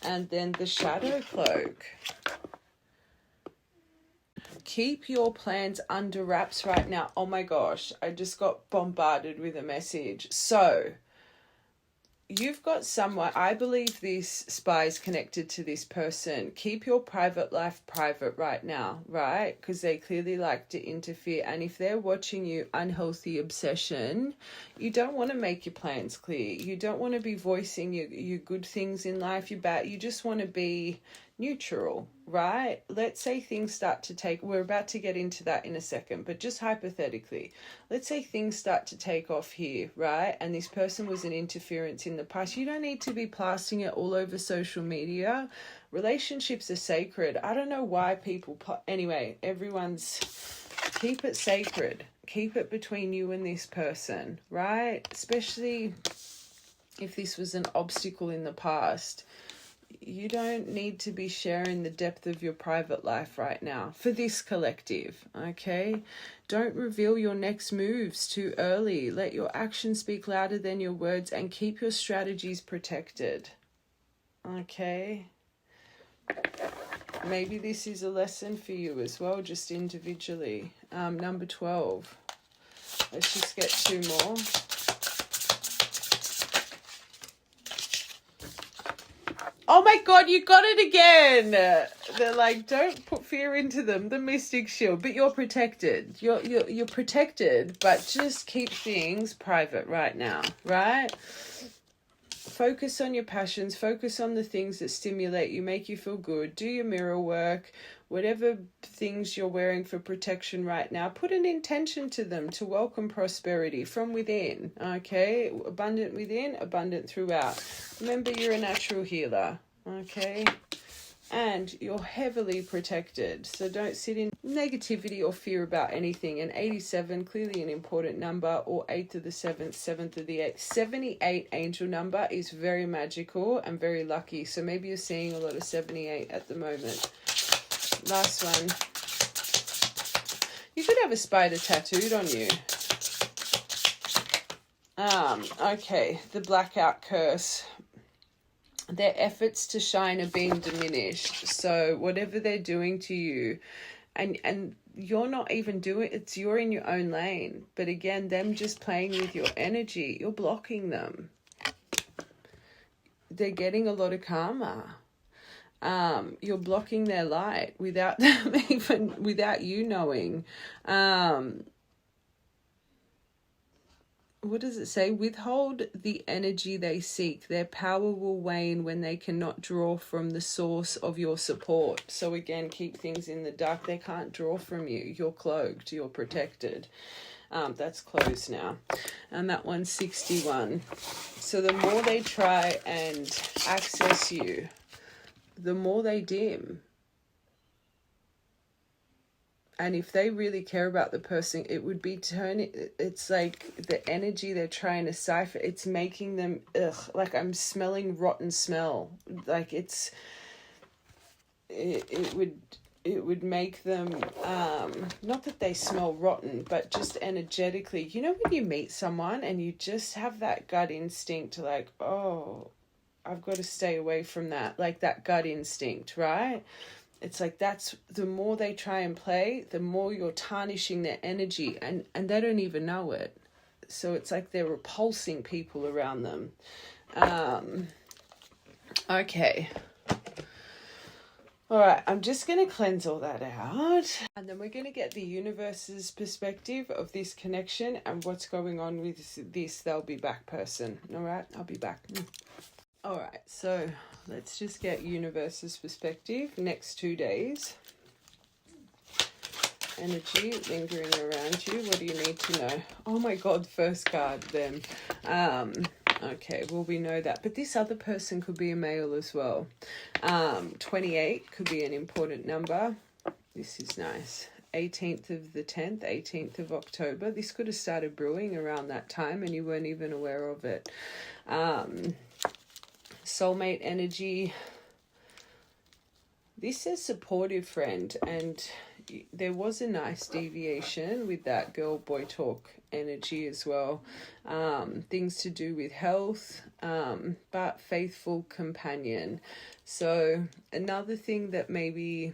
And then the shadow cloak. Keep your plans under wraps right now. Oh my gosh, I just got bombarded with a message. So, you've got someone, I believe this spy is connected to this person. Keep your private life private right now, right? Because they clearly like to interfere. And if they're watching you, unhealthy obsession, you don't want to make your plans clear. You don't want to be voicing your good things in life, your bad. You just want to be neutral, right? Let's say things start to take, we're about to get into that in a second, but just hypothetically, let's say things start to take off here, right? And this person was an interference in the past. You don't need to be plastering it all over social media. Relationships are sacred. I don't know why people, anyway, keep it sacred. Keep it between you and this person, right? Especially if this was an obstacle in the past. You don't need to be sharing the depth of your private life right now for this collective, okay? Don't reveal your next moves too early. Let your actions speak louder than your words, and keep your strategies protected, okay? Maybe this is a lesson for you as well, just individually. Number 12. Let's just get 2 more. Oh my God, you got it again. They're like, don't put fear into them, the mystic shield, but you're protected. You're protected, but just keep things private right now, right? Focus on your passions, focus on the things that stimulate you, make you feel good. Do your mirror work, whatever things you're wearing for protection right now, put an intention to them to welcome prosperity from within, okay? Abundant within, abundant throughout. Remember, you're a natural healer, okay? And you're heavily protected, so don't sit in negativity or fear about anything. And 87, clearly an important number, or 8th of the 7th, 7th of the 8th. 78 angel number is very magical and very lucky, so maybe you're seeing a lot of 78 at the moment. Last one. You could have a spider tattooed on you. Okay, the blackout curse. Their efforts to shine are being diminished. So whatever they're doing to you, and you're not even doing it, you're in your own lane. But again, them just playing with your energy, you're blocking them. They're getting a lot of karma. You're blocking their light without them even, without you knowing. What does it say? Withhold the energy they seek. Their power will wane when they cannot draw from the source of your support. So again, keep things in the dark. They can't draw from you. You're cloaked. You're protected. That's closed now. And that one's 61. So the more they try and access you, the more they dim. And if they really care about the person, it would be it's like the energy they're trying to cipher, it's making them, like I'm smelling rotten smell. Like it would make them, not that they smell rotten, but just energetically, you know, when you meet someone and you just have that gut instinct to like, oh, I've got to stay away from that, like that gut instinct, right? It's like that's the more they try and play, the more you're tarnishing their energy, and they don't even know it. So it's like they're repulsing people around them. Okay. All right, I'm just going to cleanse all that out. And then we're going to get the universe's perspective of this connection and what's going on with this they'll be back person. All right, I'll be back. All right, so let's just get universe's perspective. Next 2 days. Energy lingering around you. What do you need to know? Oh my God, first card, them. Okay, well, we know that. But this other person could be a male as well. 28 could be an important number. This is nice. 18th of the 10th, 18th of October. This could have started brewing around that time and you weren't even aware of it. Soulmate energy. This is supportive friend, and there was a nice deviation with that girl boy talk energy as well. Things to do with health, but faithful companion. So another thing that maybe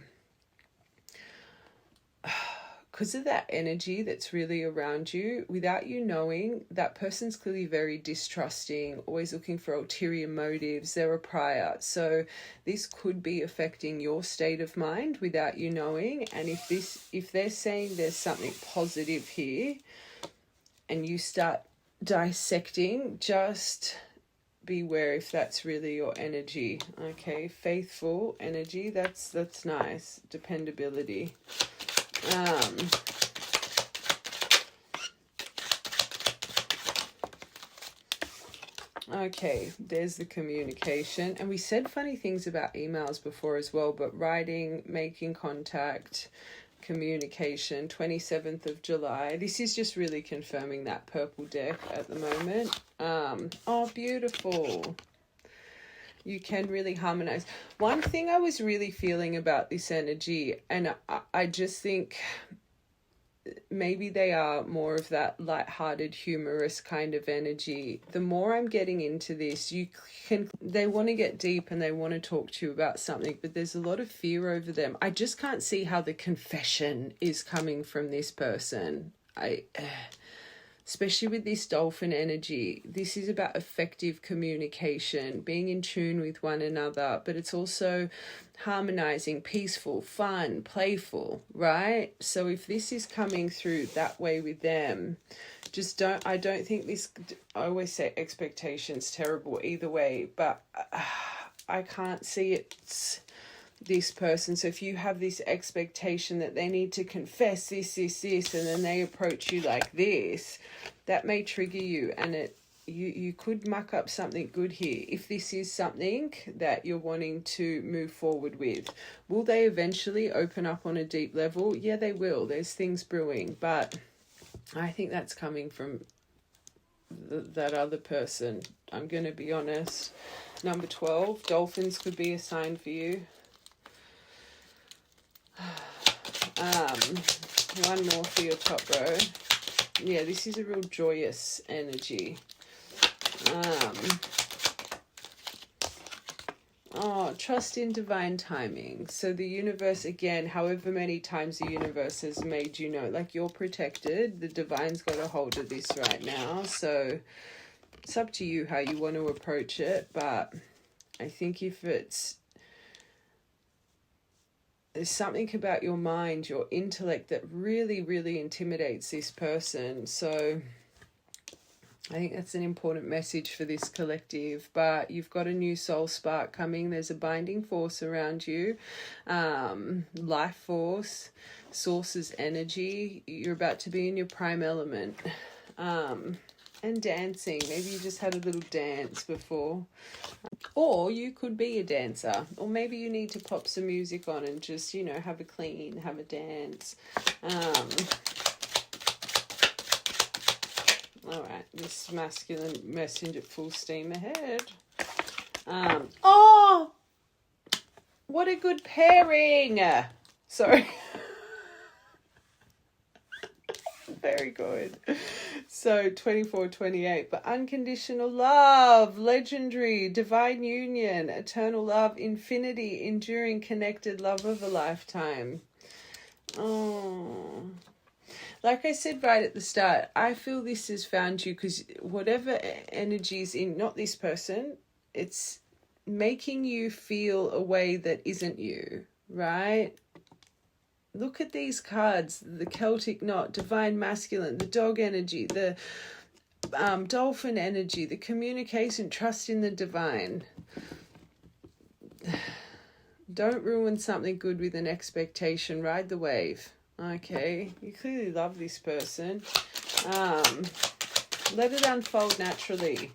because of that energy that's really around you, without you knowing, that person's clearly very distrusting, always looking for ulterior motives. They're a pariah. So this could be affecting your state of mind without you knowing. And if they're saying there's something positive here and you start dissecting, just beware if that's really your energy. Okay, faithful energy, that's nice. Dependability. Okay, there's the communication. And we said funny things about emails before as well, but writing, making contact, communication, 27th of July. This is just really confirming that purple deck at the moment. Oh, beautiful. You can really harmonize. One thing I was really feeling about this energy, and I just think maybe they are more of that lighthearted, humorous kind of energy. The more I'm getting into this, they want to get deep and they want to talk to you about something, but there's a lot of fear over them. I just can't see how the confession is coming from this person. Especially with this dolphin energy, this is about effective communication, being in tune with one another, but it's also harmonizing, peaceful, fun, playful, right? So if this is coming through that way with them, I don't think this, I always say expectations terrible either way, but I can't see it's this person. So if you have this expectation that they need to confess this, and then they approach you like this, that may trigger you, and you could muck up something good here. If this is something that you're wanting to move forward with, will they eventually open up on a deep level? Yeah, they will. There's things brewing, but I think that's coming from that other person. I'm going to be honest. Number 12, dolphins could be a sign for you. One more for your top row. Yeah, this is a real joyous energy. Trust in divine timing. So the universe, again, however many times the universe has made you know, like, you're protected. The divine's got a hold of this right now. So it's up to you how you want to approach it. But I think if there's something about your mind, your intellect, that really, really intimidates this person. So I think that's an important message for this collective. But you've got a new soul spark coming. There's a binding force around you. Life force, source's energy. You're about to be in your prime element. And dancing. Maybe you just had a little dance before. Or you could be a dancer. Or maybe you need to pop some music on and just, you know, have a clean, have a dance. All right, this masculine messenger full steam ahead. Oh, what a good pairing. Sorry. Very good. So 24, 28, but unconditional love, legendary, divine union, eternal love, infinity, enduring, connected love of a lifetime. Oh, like I said right at the start, I feel this has found you because whatever energy is in, not this person, it's making you feel a way that isn't you, right? Look at these cards, the Celtic knot, divine masculine, the dog energy, the dolphin energy, the communication, trust in the divine. Don't ruin something good with an expectation. Ride the wave. Okay, you clearly love this person. Let it unfold naturally.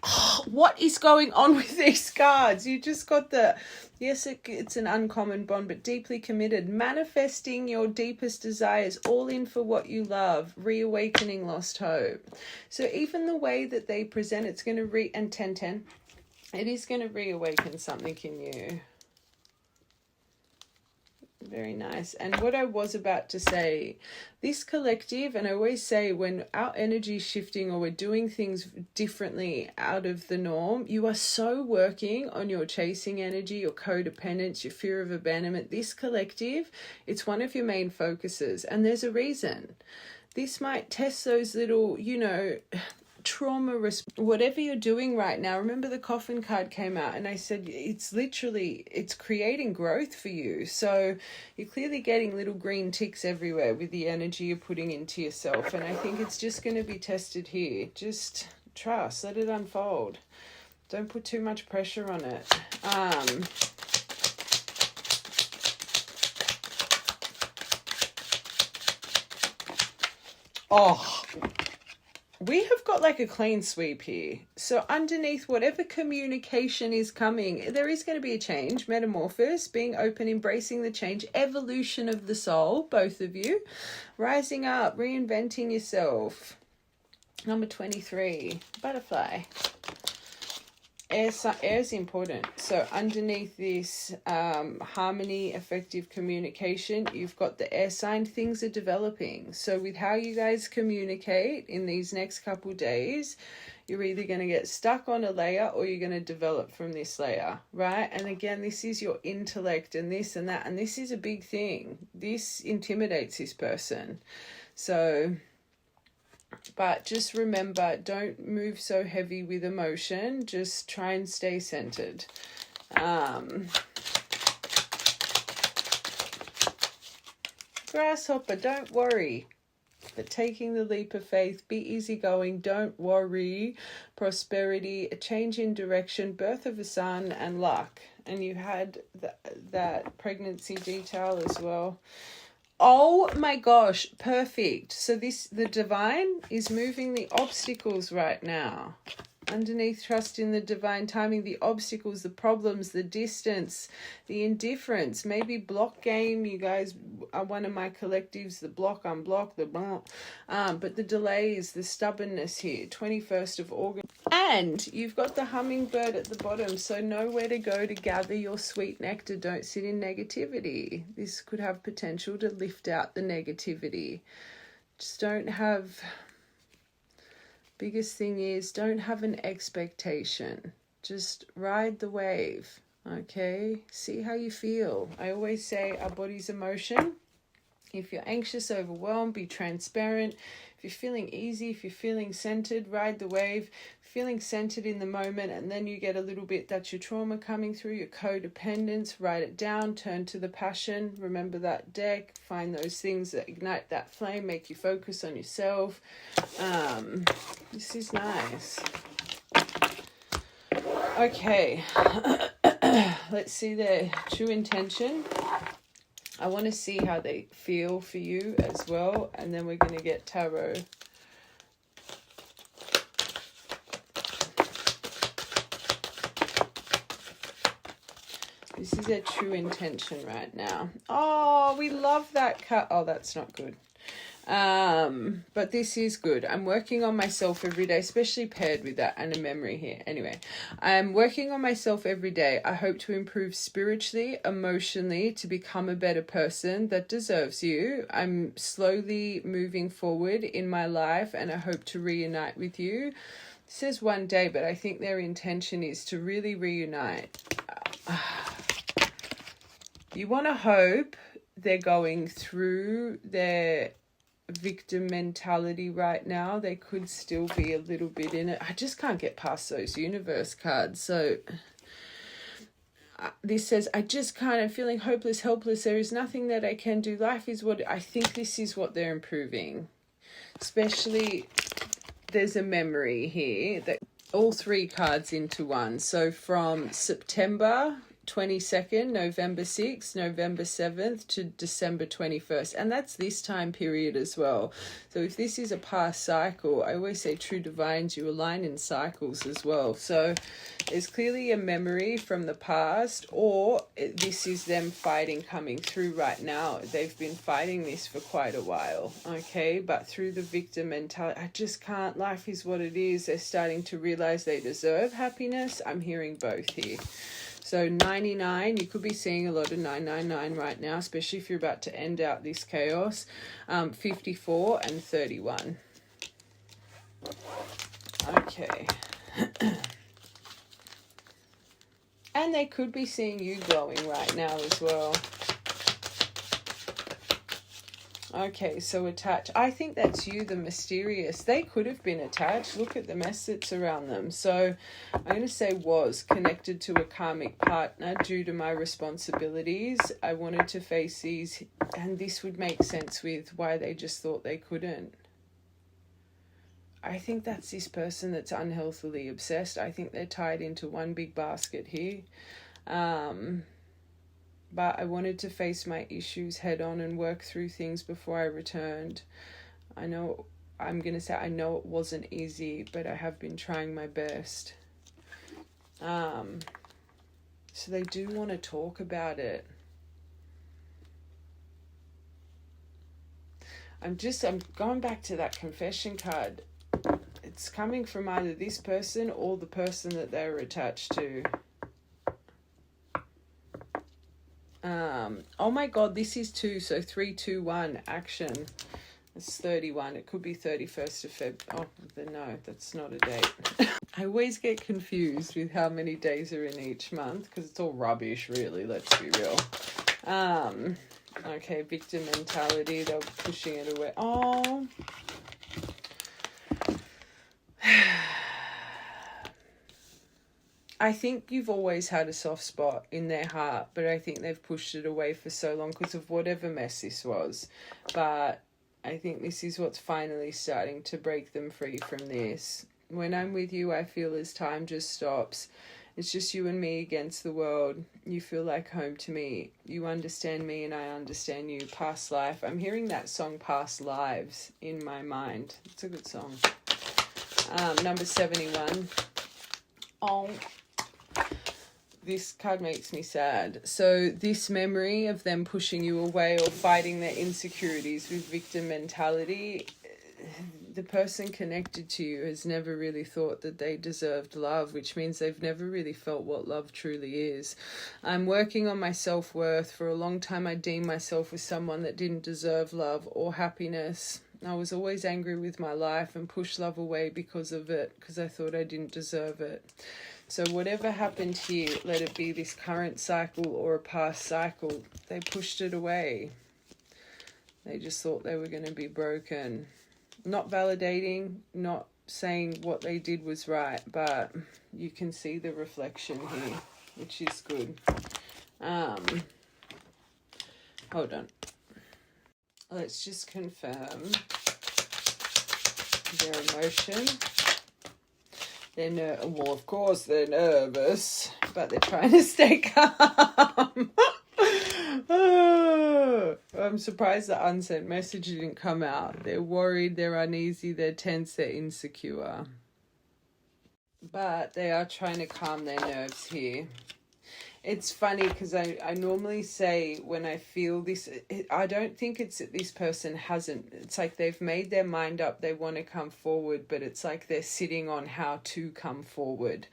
Oh, what is going on with these cards? You just got the... Yes, it's an uncommon bond, but deeply committed. Manifesting your deepest desires, all in for what you love. Reawakening lost hope. So even the way that they present, it's going to and 10-10, it is going to reawaken something in you. Very nice. And what I was about to say, this collective, and I always say when our energy is shifting or we're doing things differently out of the norm, you are so working on your chasing energy, your codependence, your fear of abandonment. This collective, it's one of your main focuses, and there's a reason. This might test those little, you know, trauma whatever you're doing right now. Remember the coffin card came out and I said it's creating growth for you. So you're clearly getting little green ticks everywhere with the energy you're putting into yourself, and I think it's just going to be tested here. Just trust, let it unfold. Don't put too much pressure on it. We have got like a clean sweep here. So underneath whatever communication is coming, there is going to be a change, metamorphosis, being open, embracing the change, evolution of the soul, both of you, rising up, reinventing yourself. Number 23, butterfly. Air is important. So underneath this harmony, effective communication, you've got the air sign. Things are developing. So with how you guys communicate in these next couple days, you're either going to get stuck on a layer or you're going to develop from this layer, right? And again, this is your intellect and this and that. And this is a big thing. This intimidates this person. So... but just remember, don't move so heavy with emotion. Just try and stay centered. Grasshopper, don't worry. But taking the leap of faith, be easygoing, don't worry. Prosperity, a change in direction, birth of a son, and luck. And you had that pregnancy detail as well. Oh my gosh, perfect. So the divine is moving the obstacles right now. Underneath, trust in the divine timing, the obstacles, the problems, the distance, the indifference, maybe block game. You guys are one of my collectives, the block, unblock, the blah. But the delays, the stubbornness here, 21st of August. And you've got the hummingbird at the bottom, so know where to go to gather your sweet nectar. Don't sit in negativity. This could have potential to lift out the negativity. Just don't have... biggest thing is don't have an expectation. Just ride the wave, okay? See how you feel. I always say our body's emotion. If you're anxious, overwhelmed, be transparent. If you're feeling easy, if you're feeling centered, ride the wave. Feeling centered in the moment, and then you get a little bit, that's your trauma coming through, your codependence, write it down, turn to the passion, remember that deck, find those things that ignite that flame, make you focus on yourself. This is nice. Okay, let's see the true intention. I want to see how they feel for you as well. And then we're going to get tarot. This is their true intention right now. Oh, we love that cut. Oh, that's not good. But this is good. I'm working on myself every day, especially paired with that and a memory here. Anyway, I'm working on myself every day. I hope to improve spiritually, emotionally, to become a better person that deserves you. I'm slowly moving forward in my life and I hope to reunite with you. It says one day, but I think their intention is to really reunite. You want to hope they're going through their victim mentality right now. They could still be a little bit in it. I just can't get past those universe cards. So this says, I just kind of feeling hopeless, helpless. There is nothing that I can do. Life is what I think this is what they're improving. Especially there's a memory here that all three cards into one. So from September 22nd, November 6th, November 7th to December 21st. And that's this time period as well. So if this is a past cycle, I always say true divines, you align in cycles as well. So there's clearly a memory from the past, or this is them fighting coming through right now. They've been fighting this for quite a while, okay? But through the victim mentality, I just can't, life is what it is. They're starting to realize they deserve happiness. I'm hearing both here. So 99, you could be seeing a lot of 999 right now, especially if you're about to end out this chaos. 54 and 31. Okay. And they could be seeing you glowing right now as well. Okay, so attached. I think that's you, the mysterious. They could have been attached. Look at the mess that's around them. So I'm going to say was connected to a karmic partner due to my responsibilities. I wanted to face these, and this would make sense with why they just thought they couldn't. I think that's this person that's unhealthily obsessed. I think they're tied into one big basket here. But I wanted to face my issues head on and work through things before I returned. I know it wasn't easy, but I have been trying my best. So they do want to talk about it. I'm going back to that confession card. It's coming from either this person or the person that they're attached to. Oh my God, this is 2, so 3, 2, 1, action. It's 31. It could be 31st of Feb. Oh, no, that's not a date. I always get confused with how many days are in each month because it's all rubbish, really. Let's be real. Okay, victim mentality. They're pushing it away. Oh. I think you've always had a soft spot in their heart, but I think they've pushed it away for so long because of whatever mess this was. But I think this is what's finally starting to break them free from this. When I'm with you, I feel as time just stops. It's just you and me against the world. You feel like home to me. You understand me and I understand you. Past life. I'm hearing that song Past Lives in my mind. It's a good song. Number 71. Oh, this card makes me sad. So this memory of them pushing you away or fighting their insecurities with victim mentality, the person connected to you has never really thought that they deserved love, which means they've never really felt what love truly is. I'm working on my self-worth. For a long time, I deemed myself as someone that didn't deserve love or happiness. I was always angry with my life and pushed love away because of it, because I thought I didn't deserve it. So whatever happened here, let it be this current cycle or a past cycle, they pushed it away. They just thought they were going to be broken. Not validating, not saying what they did was right, but you can see the reflection here, which is good. Hold on. Let's just confirm their emotion. Well, of course they're nervous, but they're trying to stay calm. I'm surprised the unsent message didn't come out. They're worried, they're uneasy, they're tense, they're insecure. But they are trying to calm their nerves here. It's funny because I normally say when I feel this, I don't think it's that this person hasn't. It's like they've made their mind up, they want to come forward, but it's like they're sitting on how to come forward.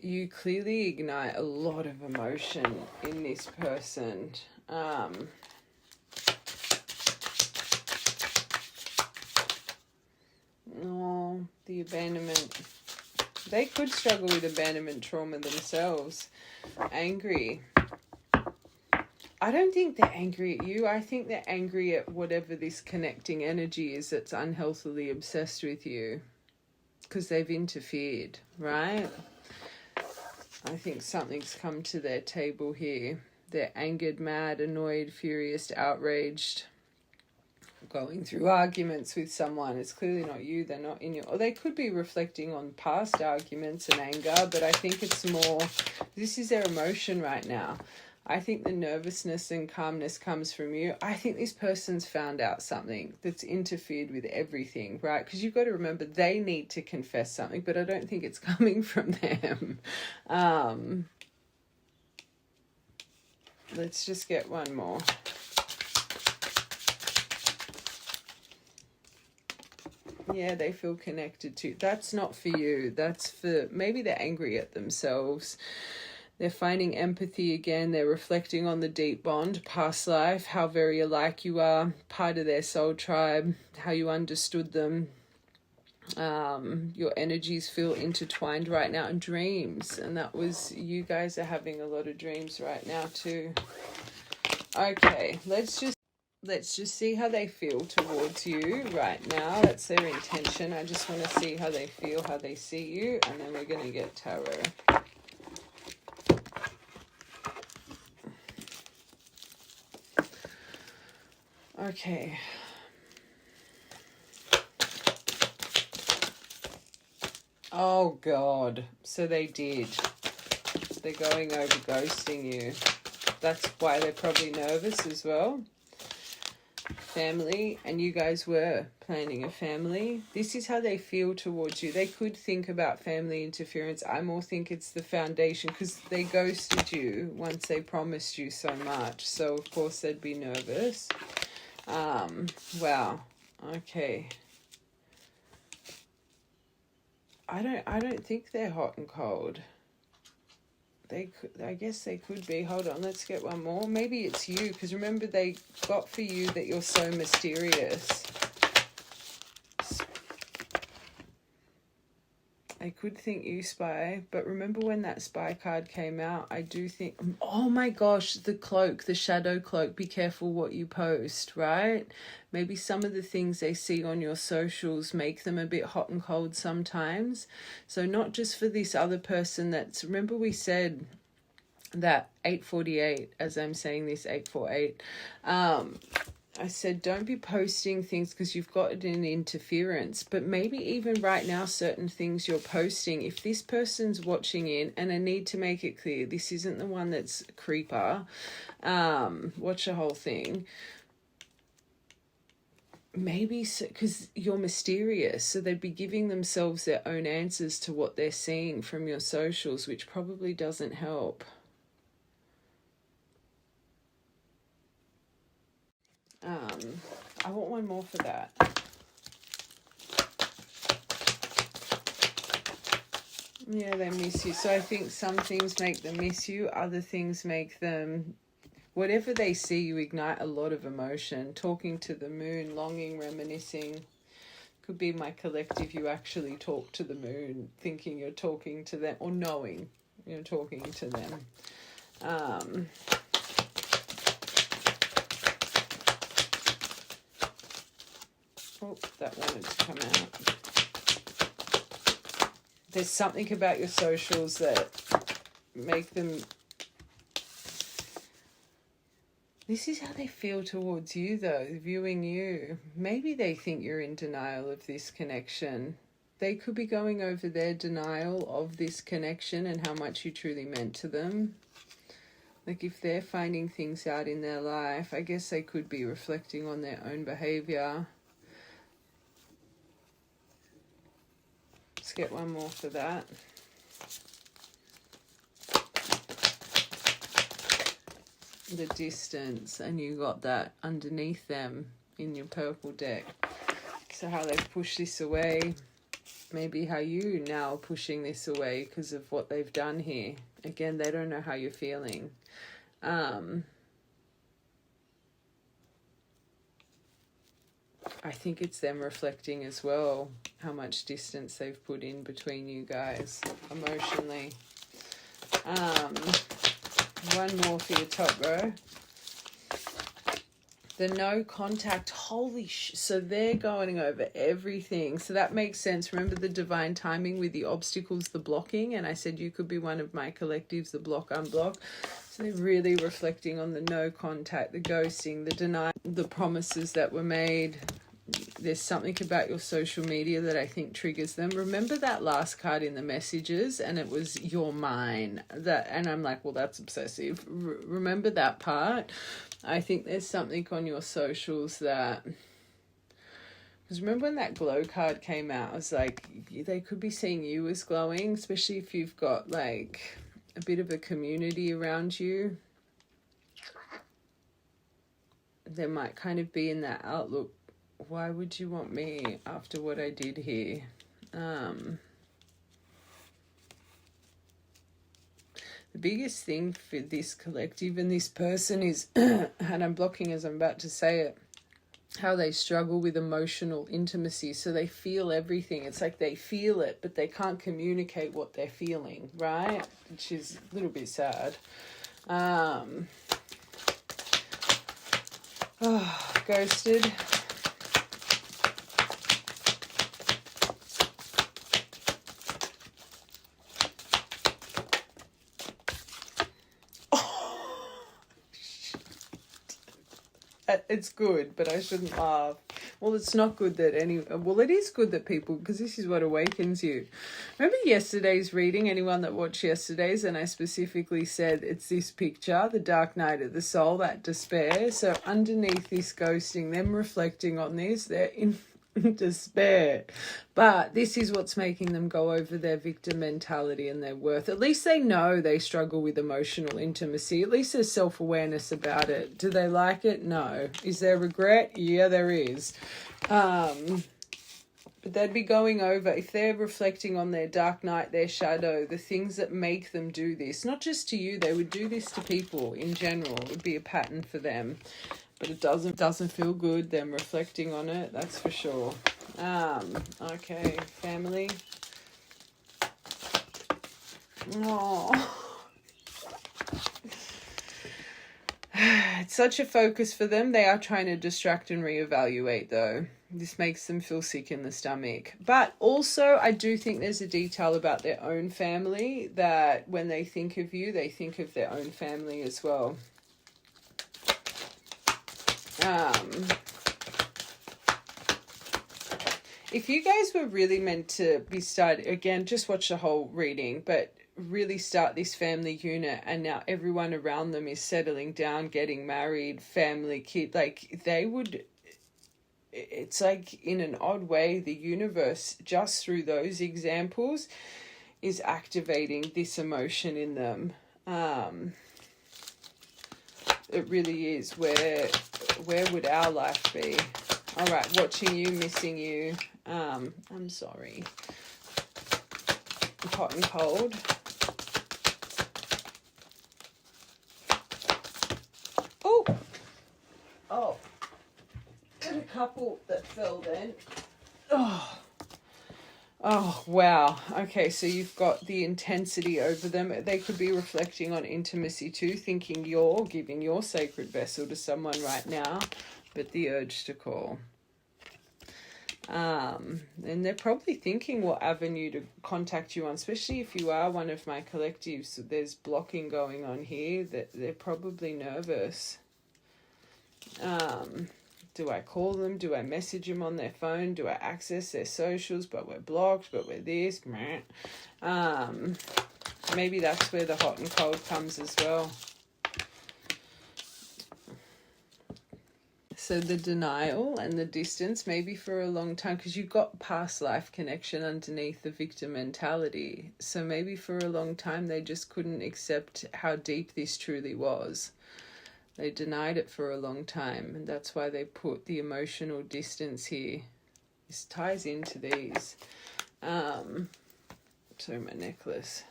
You clearly ignite a lot of emotion in this person. Oh, the abandonment. They could struggle with abandonment trauma themselves. Angry. I don't think they're angry at you. I think they're angry at whatever this connecting energy is that's unhealthily obsessed with you. Because they've interfered, right? I think something's come to their table here. They're angered, mad, annoyed, furious, outraged, going through arguments with someone. It's clearly not you. They're not in your... Or they could be reflecting on past arguments and anger, but I think it's more... This is their emotion right now. I think the nervousness and calmness comes from you. I think this person's found out something that's interfered with everything, right? Because you've got to remember they need to confess something, but I don't think it's coming from them. Let's just get one more. Yeah, they feel connected to. That's not for you. That's for... Maybe they're angry at themselves. They're finding empathy again. They're reflecting on the deep bond, past life, how very alike you are, part of their soul tribe, how you understood them. Your energies feel intertwined right now, and dreams. And that was... You guys are having a lot of dreams right now too. Okay, let's just see how they feel towards you right now. That's their intention. I just want to see how they feel, how they see you, and then we're going to get tarot. Okay. Oh, God. So they did. They're going over ghosting you. That's why they're probably nervous as well. Family, and you guys were planning a family. This is how they feel towards you. They could think about family interference. I more think it's the foundation because they ghosted you once they promised you so much. So, of course, they'd be nervous. Wow. Okay. I don't think they're hot and cold. I guess they could be. Hold on, let's get one more. Maybe it's you, because remember they got for you that you're so mysterious. I could think you, Spy, but remember when that Spy card came out, I do think, oh my gosh, the cloak, the shadow cloak, be careful what you post, right? Maybe some of the things they see on your socials make them a bit hot and cold sometimes. So not just for this other person that's, remember we said that 848, as I'm saying this, 848, I said, don't be posting things because you've got an interference. But maybe even right now, certain things you're posting, if this person's watching in, and I need to make it clear, this isn't the one that's a creeper. Watch the whole thing. Maybe because you're mysterious, so they'd be giving themselves their own answers to what they're seeing from your socials, which probably doesn't help. I want one more for that. Yeah, they miss you. So I think some things make them miss you, other things make them... Whatever they see, you ignite a lot of emotion. Talking to the moon, longing, reminiscing. Could be my collective, you actually talk to the moon, thinking you're talking to them, or knowing you're talking to them. Oh, that wanted to come out. There's something about your socials that make them... This is how they feel towards you, though, viewing you. Maybe they think you're in denial of this connection. they could be going over their denial of this connection and how much you truly meant to them. Like if they're finding things out in their life, I guess they could be reflecting on their own behavior. Let's get one more for that. The distance, and you got that underneath them in your purple deck. So how they've pushed this away, maybe how you now are pushing this away because of what they've done here. Again, they don't know how you're feeling. I think it's them reflecting as well how much distance they've put in between you guys emotionally. One more for your top row. The no contact, holy so they're going over everything. So that makes sense. Remember the divine timing with the obstacles, the blocking, and I said you could be one of my collectives, the block, unblock. So they're really reflecting on the no contact, the ghosting, the denial, the promises that were made. There's something about your social media that I think triggers them. Remember that last card in the messages, and it was "you're mine." That, and I'm like, well, that's obsessive. Remember that part? I think there's something on your socials that, because remember when that glow card came out, I was like, they could be seeing you as glowing, especially if you've got like a bit of a community around you. There might kind of be in that outlook, why would you want me after what I did here? The biggest thing for this collective and this person is, and I'm blocking as I'm about to say it, how they struggle with emotional intimacy. So they feel everything. It's like they feel it, but they can't communicate what they're feeling, right? Which is a little bit sad. Ghosted. It's good, but I shouldn't laugh. Well, it's not good that well, it is good that people, because this is what awakens you. Remember yesterday's reading, anyone that watched yesterday's, and I specifically said it's this picture, the dark night of the soul, that despair. So underneath this ghosting, them reflecting on this, they're in despair. But this is what's making them go over their victim mentality and their worth. At least they know they struggle with emotional intimacy. At least there's self-awareness about it. Do they like it? No. Is there regret? Yeah, there is. But they'd be going over, if they're reflecting on their dark night, their shadow, the things that make them do this, not just to you, they would do this to people in general. It would be a pattern for them. But it doesn't feel good, them reflecting on it, that's for sure. Okay, family. Oh. It's such a focus for them. They are trying to distract and reevaluate, though. This makes them feel sick in the stomach. But also, I do think there's a detail about their own family that when they think of you, they think of their own family as well. If you guys were really meant to be started, again, just watch the whole reading, but really start this family unit, and now everyone around them is settling down, getting married, family, kid, like they would, it's like in an odd way, the universe, just through those examples, is activating this emotion in them. It really is. Where would our life be? All right, watching you, missing you. I'm sorry. Hot and cold. Oh. Got a couple that fell then. Oh, wow. Okay, so you've got the intensity over them. They could be reflecting on intimacy too, thinking you're giving your sacred vessel to someone right now, but the urge to call. And they're probably thinking what avenue to contact you on, especially if you are one of my collectives. So there's blocking going on here, that they're probably nervous. Do I call them? Do I message them on their phone? Do I access their socials? But we're blocked, but we're this. Maybe that's where the hot and cold comes as well. So the denial and the distance, maybe for a long time, because you've got past life connection underneath the victim mentality. So maybe for a long time they just couldn't accept how deep this truly was. They denied it for a long time, and that's why they put the emotional distance here. This ties into these. So my necklace.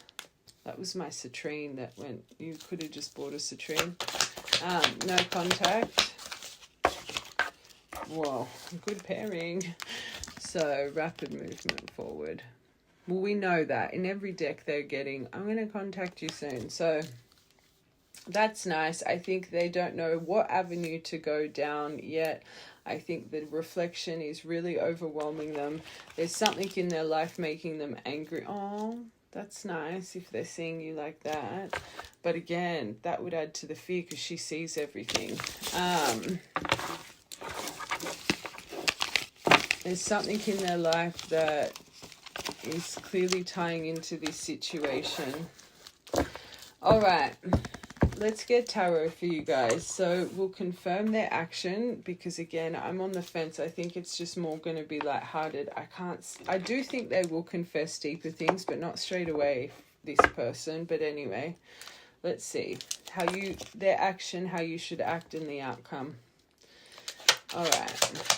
That was my citrine that went. You could have just bought a citrine. No contact. Whoa, good pairing. So rapid movement forward. Well, we know that in every deck they're getting, I'm going to contact you soon. So that's nice. I think they don't know what avenue to go down yet. I think the reflection is really overwhelming them. There's something in their life making them angry. Oh, that's nice if they're seeing you like that. But again, that would add to the fear because she sees everything. There's something in their life that is clearly tying into this situation. All right, let's get tarot for you guys. So we'll confirm their action because, again, I'm on the fence. I think it's just more going to be lighthearted. I do think they will confess deeper things, but not straight away, this person. But anyway, let's see their action, how you should act in the outcome. All right.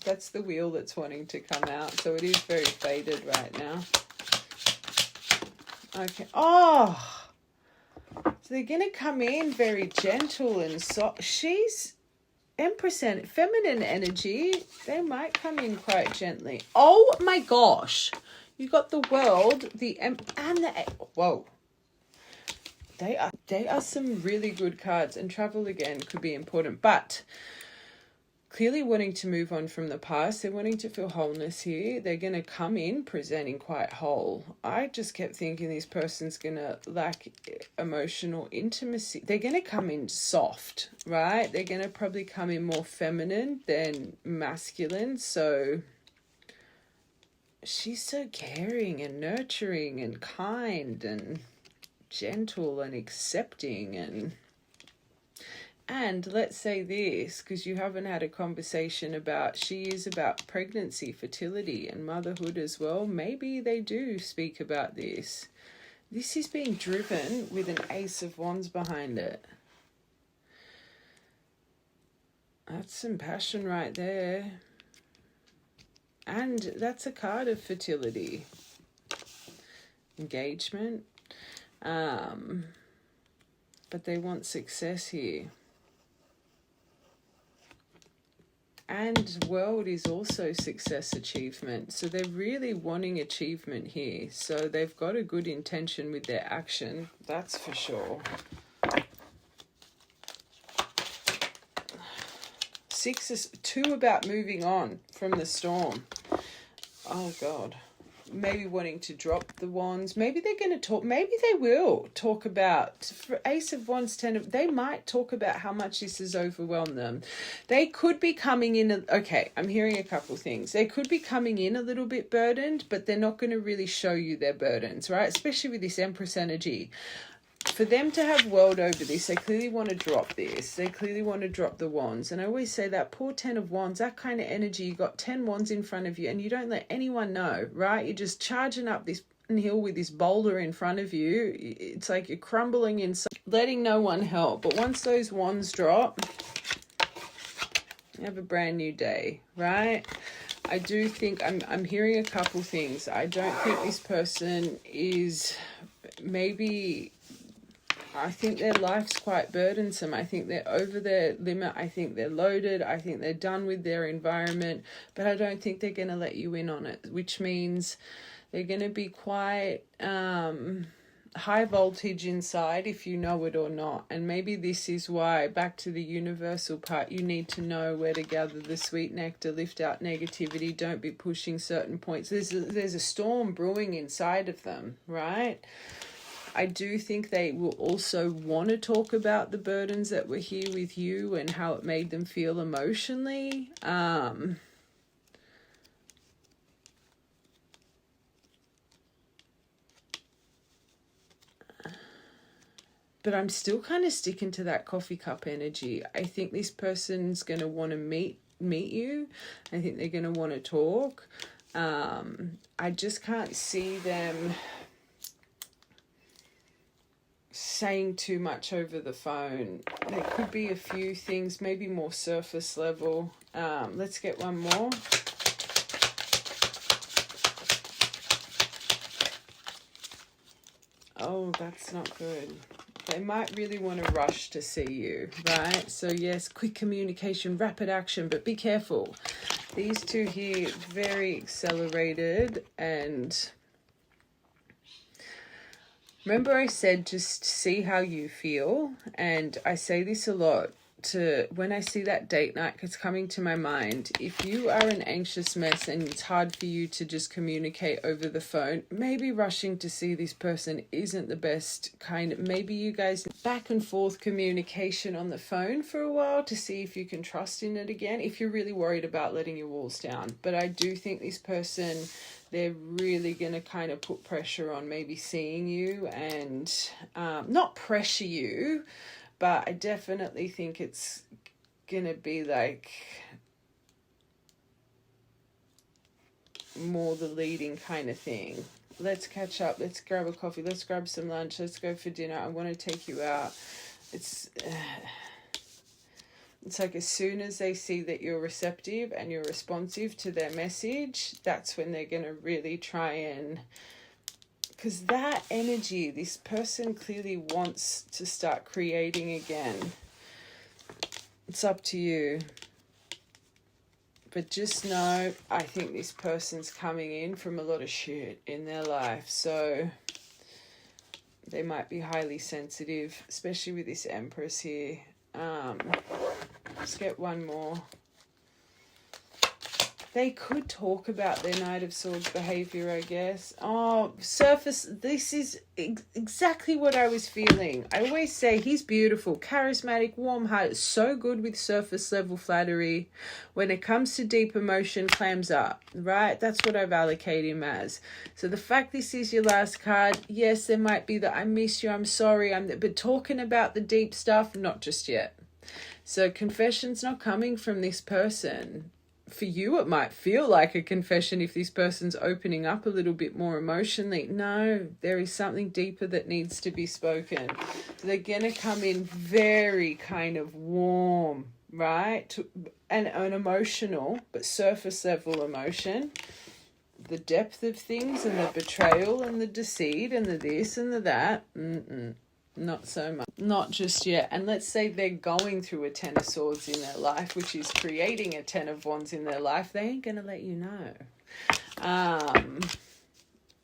That's the wheel that's wanting to come out. So it is very faded right now. Okay. Oh! So they're going to come in very gentle and soft. She's Empress, feminine energy. They might come in quite gently. Oh my gosh. You got the World, and the... Whoa. They are some really good cards. And travel, again, could be important. But... clearly wanting to move on from the past. They're wanting to feel wholeness here. They're going to come in presenting quite whole. I just kept thinking this person's going to lack emotional intimacy. They're going to come in soft, right? They're going to probably come in more feminine than masculine. So she's so caring and nurturing and kind and gentle and accepting and let's say this, because you haven't had a conversation about, she is about pregnancy, fertility, and motherhood as well. Maybe they do speak about this. This is being driven with an Ace of Wands behind it. That's some passion right there. And that's a card of fertility. Engagement. But they want success here. And World is also success, achievement. So they're really wanting achievement here. So they've got a good intention with their action. That's for sure. 6 is 2 about moving on from the storm. Oh, God. Maybe wanting to drop the wands. Maybe they're going to talk. Maybe they will talk about, for Ace of Wands, 10 of, they might talk about how much this has overwhelmed them. They could be coming in. Okay, I'm hearing a couple things. They could be coming in a little bit burdened, but they're not going to really show you their burdens, right? Especially with this Empress energy. For them to have World over this, they clearly want to drop this. They clearly want to drop the wands. And I always say that poor 10 of Wands, that kind of energy, you got 10 wands in front of you and you don't let anyone know, right? You're just charging up this hill with this boulder in front of you. It's like you're crumbling inside, letting no one help. But once those wands drop, you have a brand new day, right? I do think I'm hearing a couple things. I don't think this person is maybe... I think their life's quite burdensome. I think they're over their limit. I think they're loaded. I think they're done with their environment. But I don't think they're going to let you in on it, which means they're going to be quite high voltage inside, if you know it or not. And maybe this is why, back to the universal part, you need to know where to gather the sweet nectar, lift out negativity. Don't be pushing certain points. There's a storm brewing inside of them, right? I do think they will also want to talk about the burdens that were here with you and how it made them feel emotionally. But I'm still kind of sticking to that coffee cup energy. I think this person's going to want to meet you. I think they're going to want to talk. I just can't see them saying too much over the phone. There could be a few things, maybe more surface level. Let's get one more. Oh, that's not good. They might really want to rush to see you, right? So yes, quick communication, rapid action, but be careful. These two here, very accelerated. And remember I said just see how you feel. And I say this a lot. When I see that date night, it's coming to my mind. If you are an anxious mess and it's hard for you to just communicate over the phone, maybe rushing to see this person isn't the best kind. Maybe you guys back and forth communication on the phone for a while to see if you can trust in it again, if you're really worried about letting your walls down. But I do think this person, they're really going to kind of put pressure on maybe seeing you and not pressure you, but I definitely think it's going to be like more the leading kind of thing. Let's catch up. Let's grab a coffee. Let's grab some lunch. Let's go for dinner. I want to take you out. It's like as soon as they see that you're receptive and you're responsive to their message, that's when they're going to really try and... Because that energy, this person clearly wants to start creating again. It's up to you. But just know, I think this person's coming in from a lot of shit in their life. So they might be highly sensitive, especially with this Empress here. Let's get one more. They could talk about their Knight of Swords behavior, I guess. Oh, surface, this is exactly what I was feeling. I always say he's beautiful, charismatic, warm-hearted, so good with surface level flattery. When it comes to deep emotion, clams up, right? That's what I've allocated him as. So the fact this is your last card, yes, there might be the I miss you, I'm sorry, but talking about the deep stuff, not just yet. So confession's not coming from this person. For you, it might feel like a confession if this person's opening up a little bit more emotionally. No, there is something deeper that needs to be spoken. So they're going to come in very kind of warm, right? And emotional, but surface level emotion. The depth of things and the betrayal and the deceit and the this and the that. Not so much. Not just yet. And let's say they're going through a Ten of Swords in their life, which is creating a Ten of Wands in their life. They ain't going to let you know.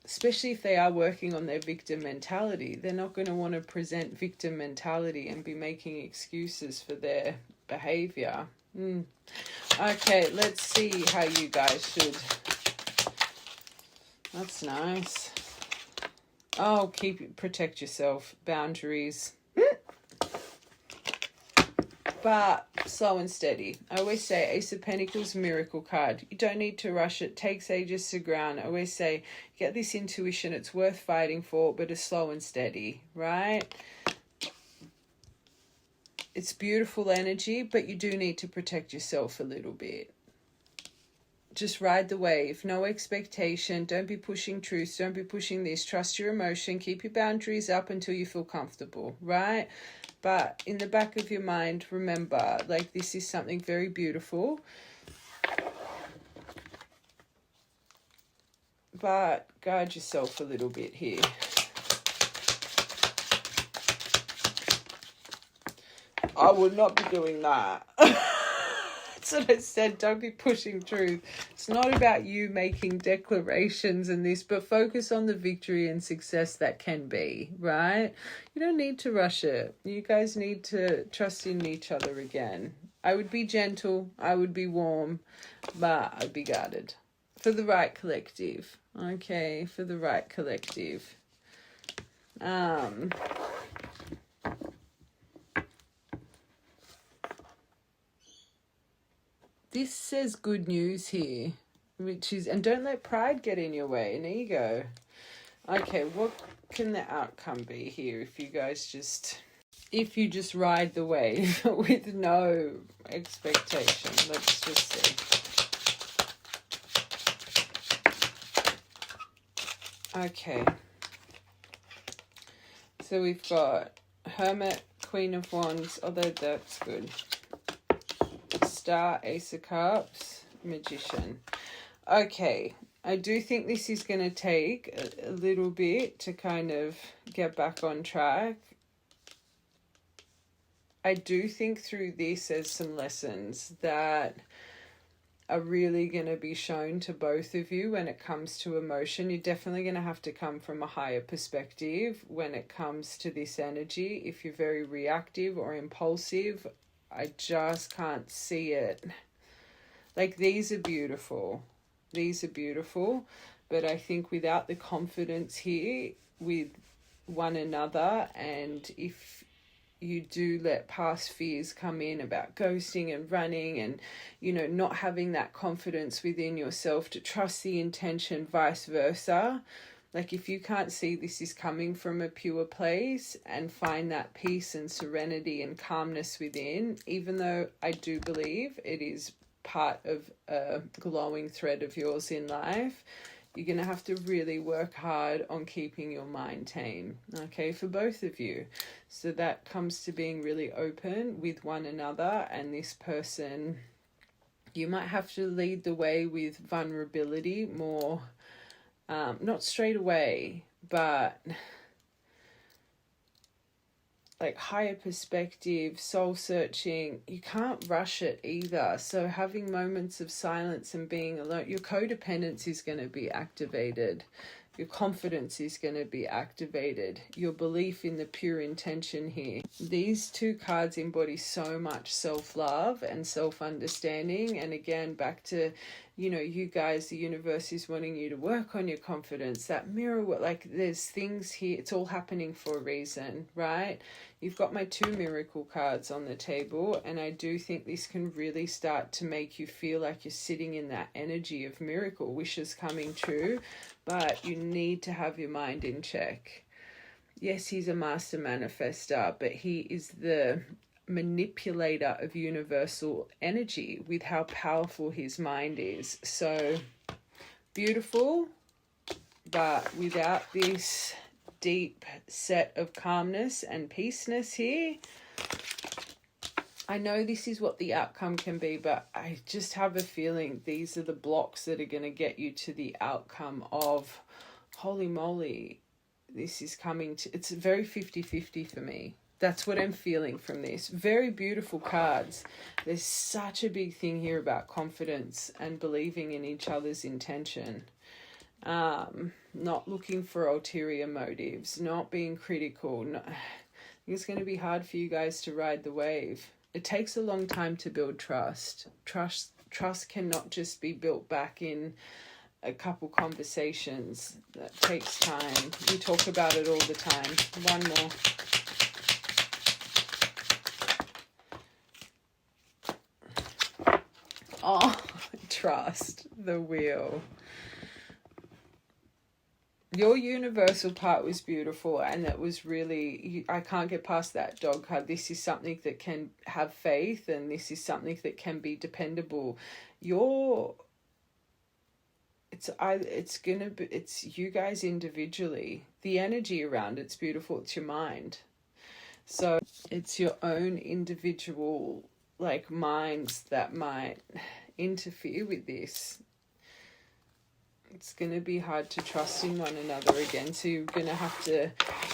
Especially if they are working on their victim mentality. They're not going to want to present victim mentality and be making excuses for their behavior. Okay, let's see how you guys should. That's nice. Oh, protect yourself. Boundaries. But slow and steady. I always say Ace of Pentacles, miracle card. You don't need to rush it. Takes ages to ground. I always say, get this intuition. It's worth fighting for, but it's slow and steady, right? It's beautiful energy, but you do need to protect yourself a little bit. Just ride the wave. No expectation. Don't be pushing truth. Don't be pushing this. Trust your emotion. Keep your boundaries up until you feel comfortable, right? But in the back of your mind, remember, like, this is something very beautiful. But guard yourself a little bit here. I would not be doing that. That's what I said. Don't be pushing truth. It's not about you making declarations and this, but focus on the victory and success that can be, right? You don't need to rush it. You guys need to trust in each other again. I would be gentle. I would be warm, but I'd be guarded. For the right collective. Okay, for the right collective. This says good news here, which is, and don't let pride get in your way, and ego. Okay, what can the outcome be here if you just ride the wave with no expectation? Let's just see. Okay. So we've got Hermit, Queen of Wands, although that's good. Star, Ace of Cups, Magician. Okay, I do think this is going to take a little bit to kind of get back on track. I do think through this there's some lessons that are really going to be shown to both of you when it comes to emotion. You're definitely going to have to come from a higher perspective when it comes to this energy. If you're very reactive or impulsive, I just can't see it. Like, these are beautiful. These are beautiful. But I think without the confidence here with one another, and if you do let past fears come in about ghosting and running and, you know, not having that confidence within yourself to trust the intention, vice versa. Like, if you can't see this is coming from a pure place and find that peace and serenity and calmness within, even though I do believe it is part of a glowing thread of yours in life, you're going to have to really work hard on keeping your mind tame, okay, for both of you. So that comes to being really open with one another, and this person, you might have to lead the way with vulnerability more, not straight away, but like higher perspective, soul searching. You can't rush it either. So having moments of silence and being alone, your codependence is going to be activated. Your confidence is going to be activated. Your belief in the pure intention here. These two cards embody so much self-love and self-understanding. And again, back to, you know, you guys, the universe is wanting you to work on your confidence. That mirror, like, there's things here. It's all happening for a reason, right? You've got my two miracle cards on the table, and I do think this can really start to make you feel like you're sitting in that energy of miracle, wishes coming true, but you need to have your mind in check. Yes, he's a master manifester, but he is the manipulator of universal energy with how powerful his mind is. So beautiful, but without this deep set of calmness and peaceness here, I know this is what the outcome can be, but I just have a feeling these are the blocks that are going to get you to the outcome of, holy moly, this is coming to, it's very 50-50 for me. That's what I'm feeling from this. Very beautiful cards. There's such a big thing here about confidence and believing in each other's intention. Not looking for ulterior motives, not being critical. I think it's going to be hard for you guys to ride the wave. It takes a long time to build trust. Trust cannot just be built back in a couple conversations. That takes time. We talk about it all the time. One more. Oh, trust the wheel. Your universal part was beautiful, and it was really, I can't get past that dog card. This is something that can have faith, and this is something that can be dependable. It's you guys individually. The energy around it's beautiful. It's your mind. So it's your own individual, like, minds that might interfere with this. It's going to be hard to trust in one another again. So you're going to have to,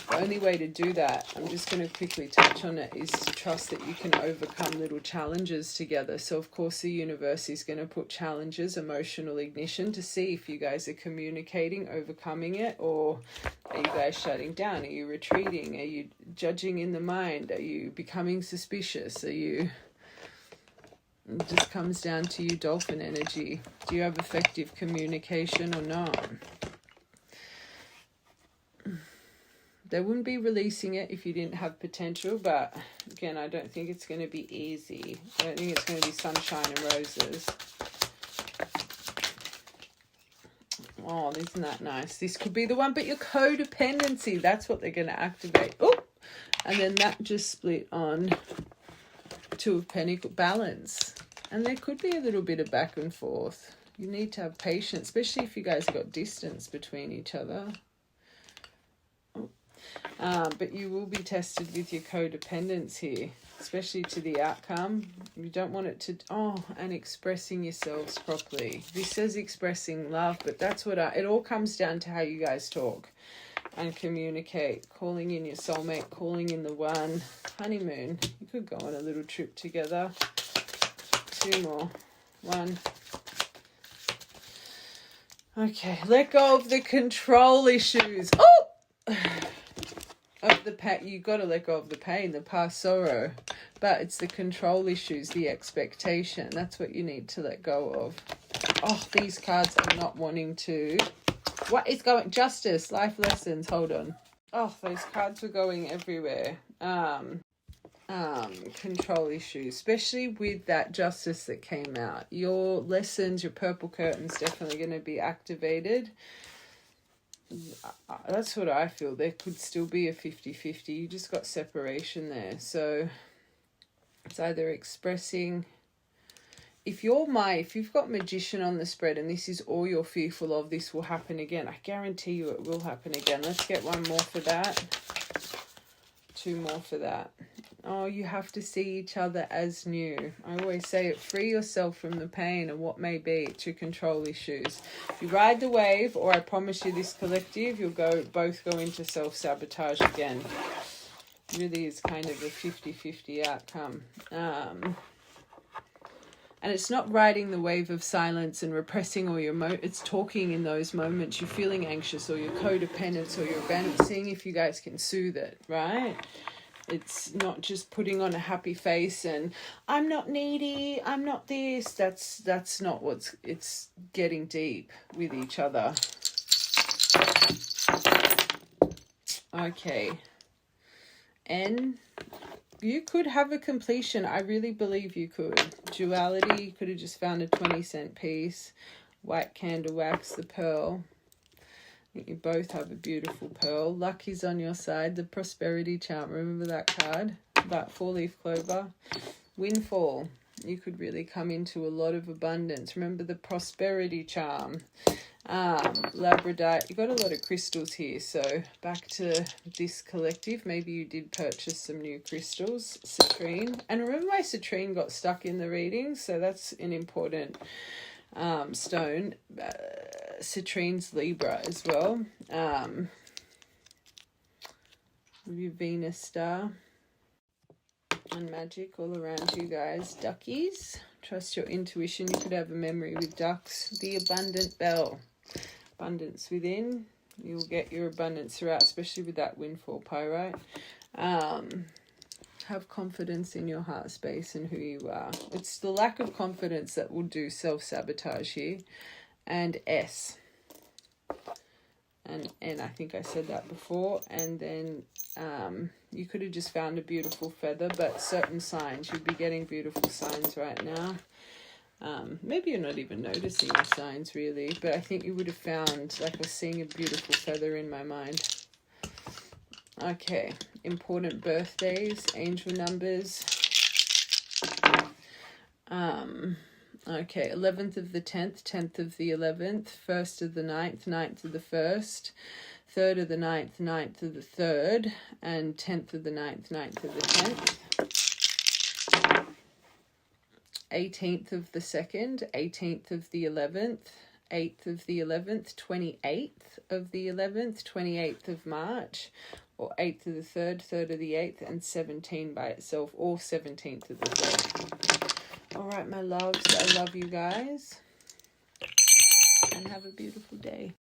the only way to do that, I'm just going to quickly touch on it, is to trust that you can overcome little challenges together. So of course the universe is going to put challenges, emotional ignition, to see if you guys are communicating, overcoming it, or are you guys shutting down? Are you retreating? Are you judging in the mind? Are you becoming suspicious? Are you... It just comes down to you, dolphin energy. Do you have effective communication or not? They wouldn't be releasing it if you didn't have potential, but again, I don't think it's going to be easy. I don't think it's going to be sunshine and roses. Oh, isn't that nice? This could be the one, but your codependency, that's what they're going to activate. Oh, and then that just split on Two of Pentacles, balance. And there could be a little bit of back and forth. You need to have patience, especially if you guys have got distance between each other. But you will be tested with your codependence here, especially to the outcome. You don't want it to... Oh, and expressing yourselves properly. This says expressing love, but that's what it all comes down to how you guys talk and communicate. Calling in your soulmate, calling in the one. Honeymoon. You could go on a little trip together. 2 more. 1. Okay, let go of the control issues. Oh! Of the pain. You got to let go of the pain, the past sorrow. But it's the control issues, the expectation. That's what you need to let go of. Oh, these cards are not wanting to... What is going... Justice, life lessons, hold on. Oh, those cards were going everywhere. Control issues, especially with that justice that came out. Your lessons, your purple curtains definitely going to be activated. That's what I feel. There could still be a 50-50. You just got separation there. So it's either expressing... If you've got Magician on the spread and this is all you're fearful of, this will happen again. I guarantee you it will happen again. Let's get 1 more for that. 2 more for that. Oh, you have to see each other as new. I always say it, free yourself from the pain and what may be. It's your control issues. If you ride the wave, or I promise you this collective, you'll both go into self-sabotage again. It really is kind of a 50-50 outcome. And it's not riding the wave of silence and repressing all your it's talking in those moments. You're feeling anxious or you're codependent or you're abandoned, seeing if you guys can soothe it, right? It's not just putting on a happy face and I'm not needy, I'm not this. That's not it's getting deep with each other. Okay. And you could have a completion. I really believe you could. Duality, you could have just found a 20-cent piece. White candle wax, the pearl. I think you both have a beautiful pearl. Luck is on your side. The prosperity charm. Remember that card? About 4-leaf clover. Windfall. You could really come into a lot of abundance. Remember the prosperity charm. Labradorite. You got a lot of crystals here. So back to this collective. Maybe you did purchase some new crystals. Citrine. And remember my citrine got stuck in the reading. So that's an important stone. Citrine's Libra as well. Your Venus star. And magic all around you guys. Duckies. Trust your intuition. You could have a memory with ducks. The abundant bell. Abundance within. You'll get your abundance throughout, especially with that windfall pyrite. Have confidence in your heart space and who you are. It's the lack of confidence that will do self-sabotage here. And S. And I think I said that before. And then you could have just found a beautiful feather, but certain signs, you'd be getting beautiful signs right now. Maybe you're not even noticing the signs really, but I think you would have found, like I was seeing a beautiful feather in my mind. Okay, important birthdays, angel numbers. Okay, 11th of the 10th, 10th of the 11th, 1st of the 9th, 9th of the 1st, 3rd of the 9th, 9th of the 3rd, and 10th of the 9th, 9th of the 10th. 18th of the 2nd, 18th of the 11th, 8th of the 11th, 28th of the 11th, 28th of March, or 8th of the 3rd, 3rd of the 8th, and 17 by itself, or 17th of the 3rd. All right, my loves, I love you guys, and have a beautiful day.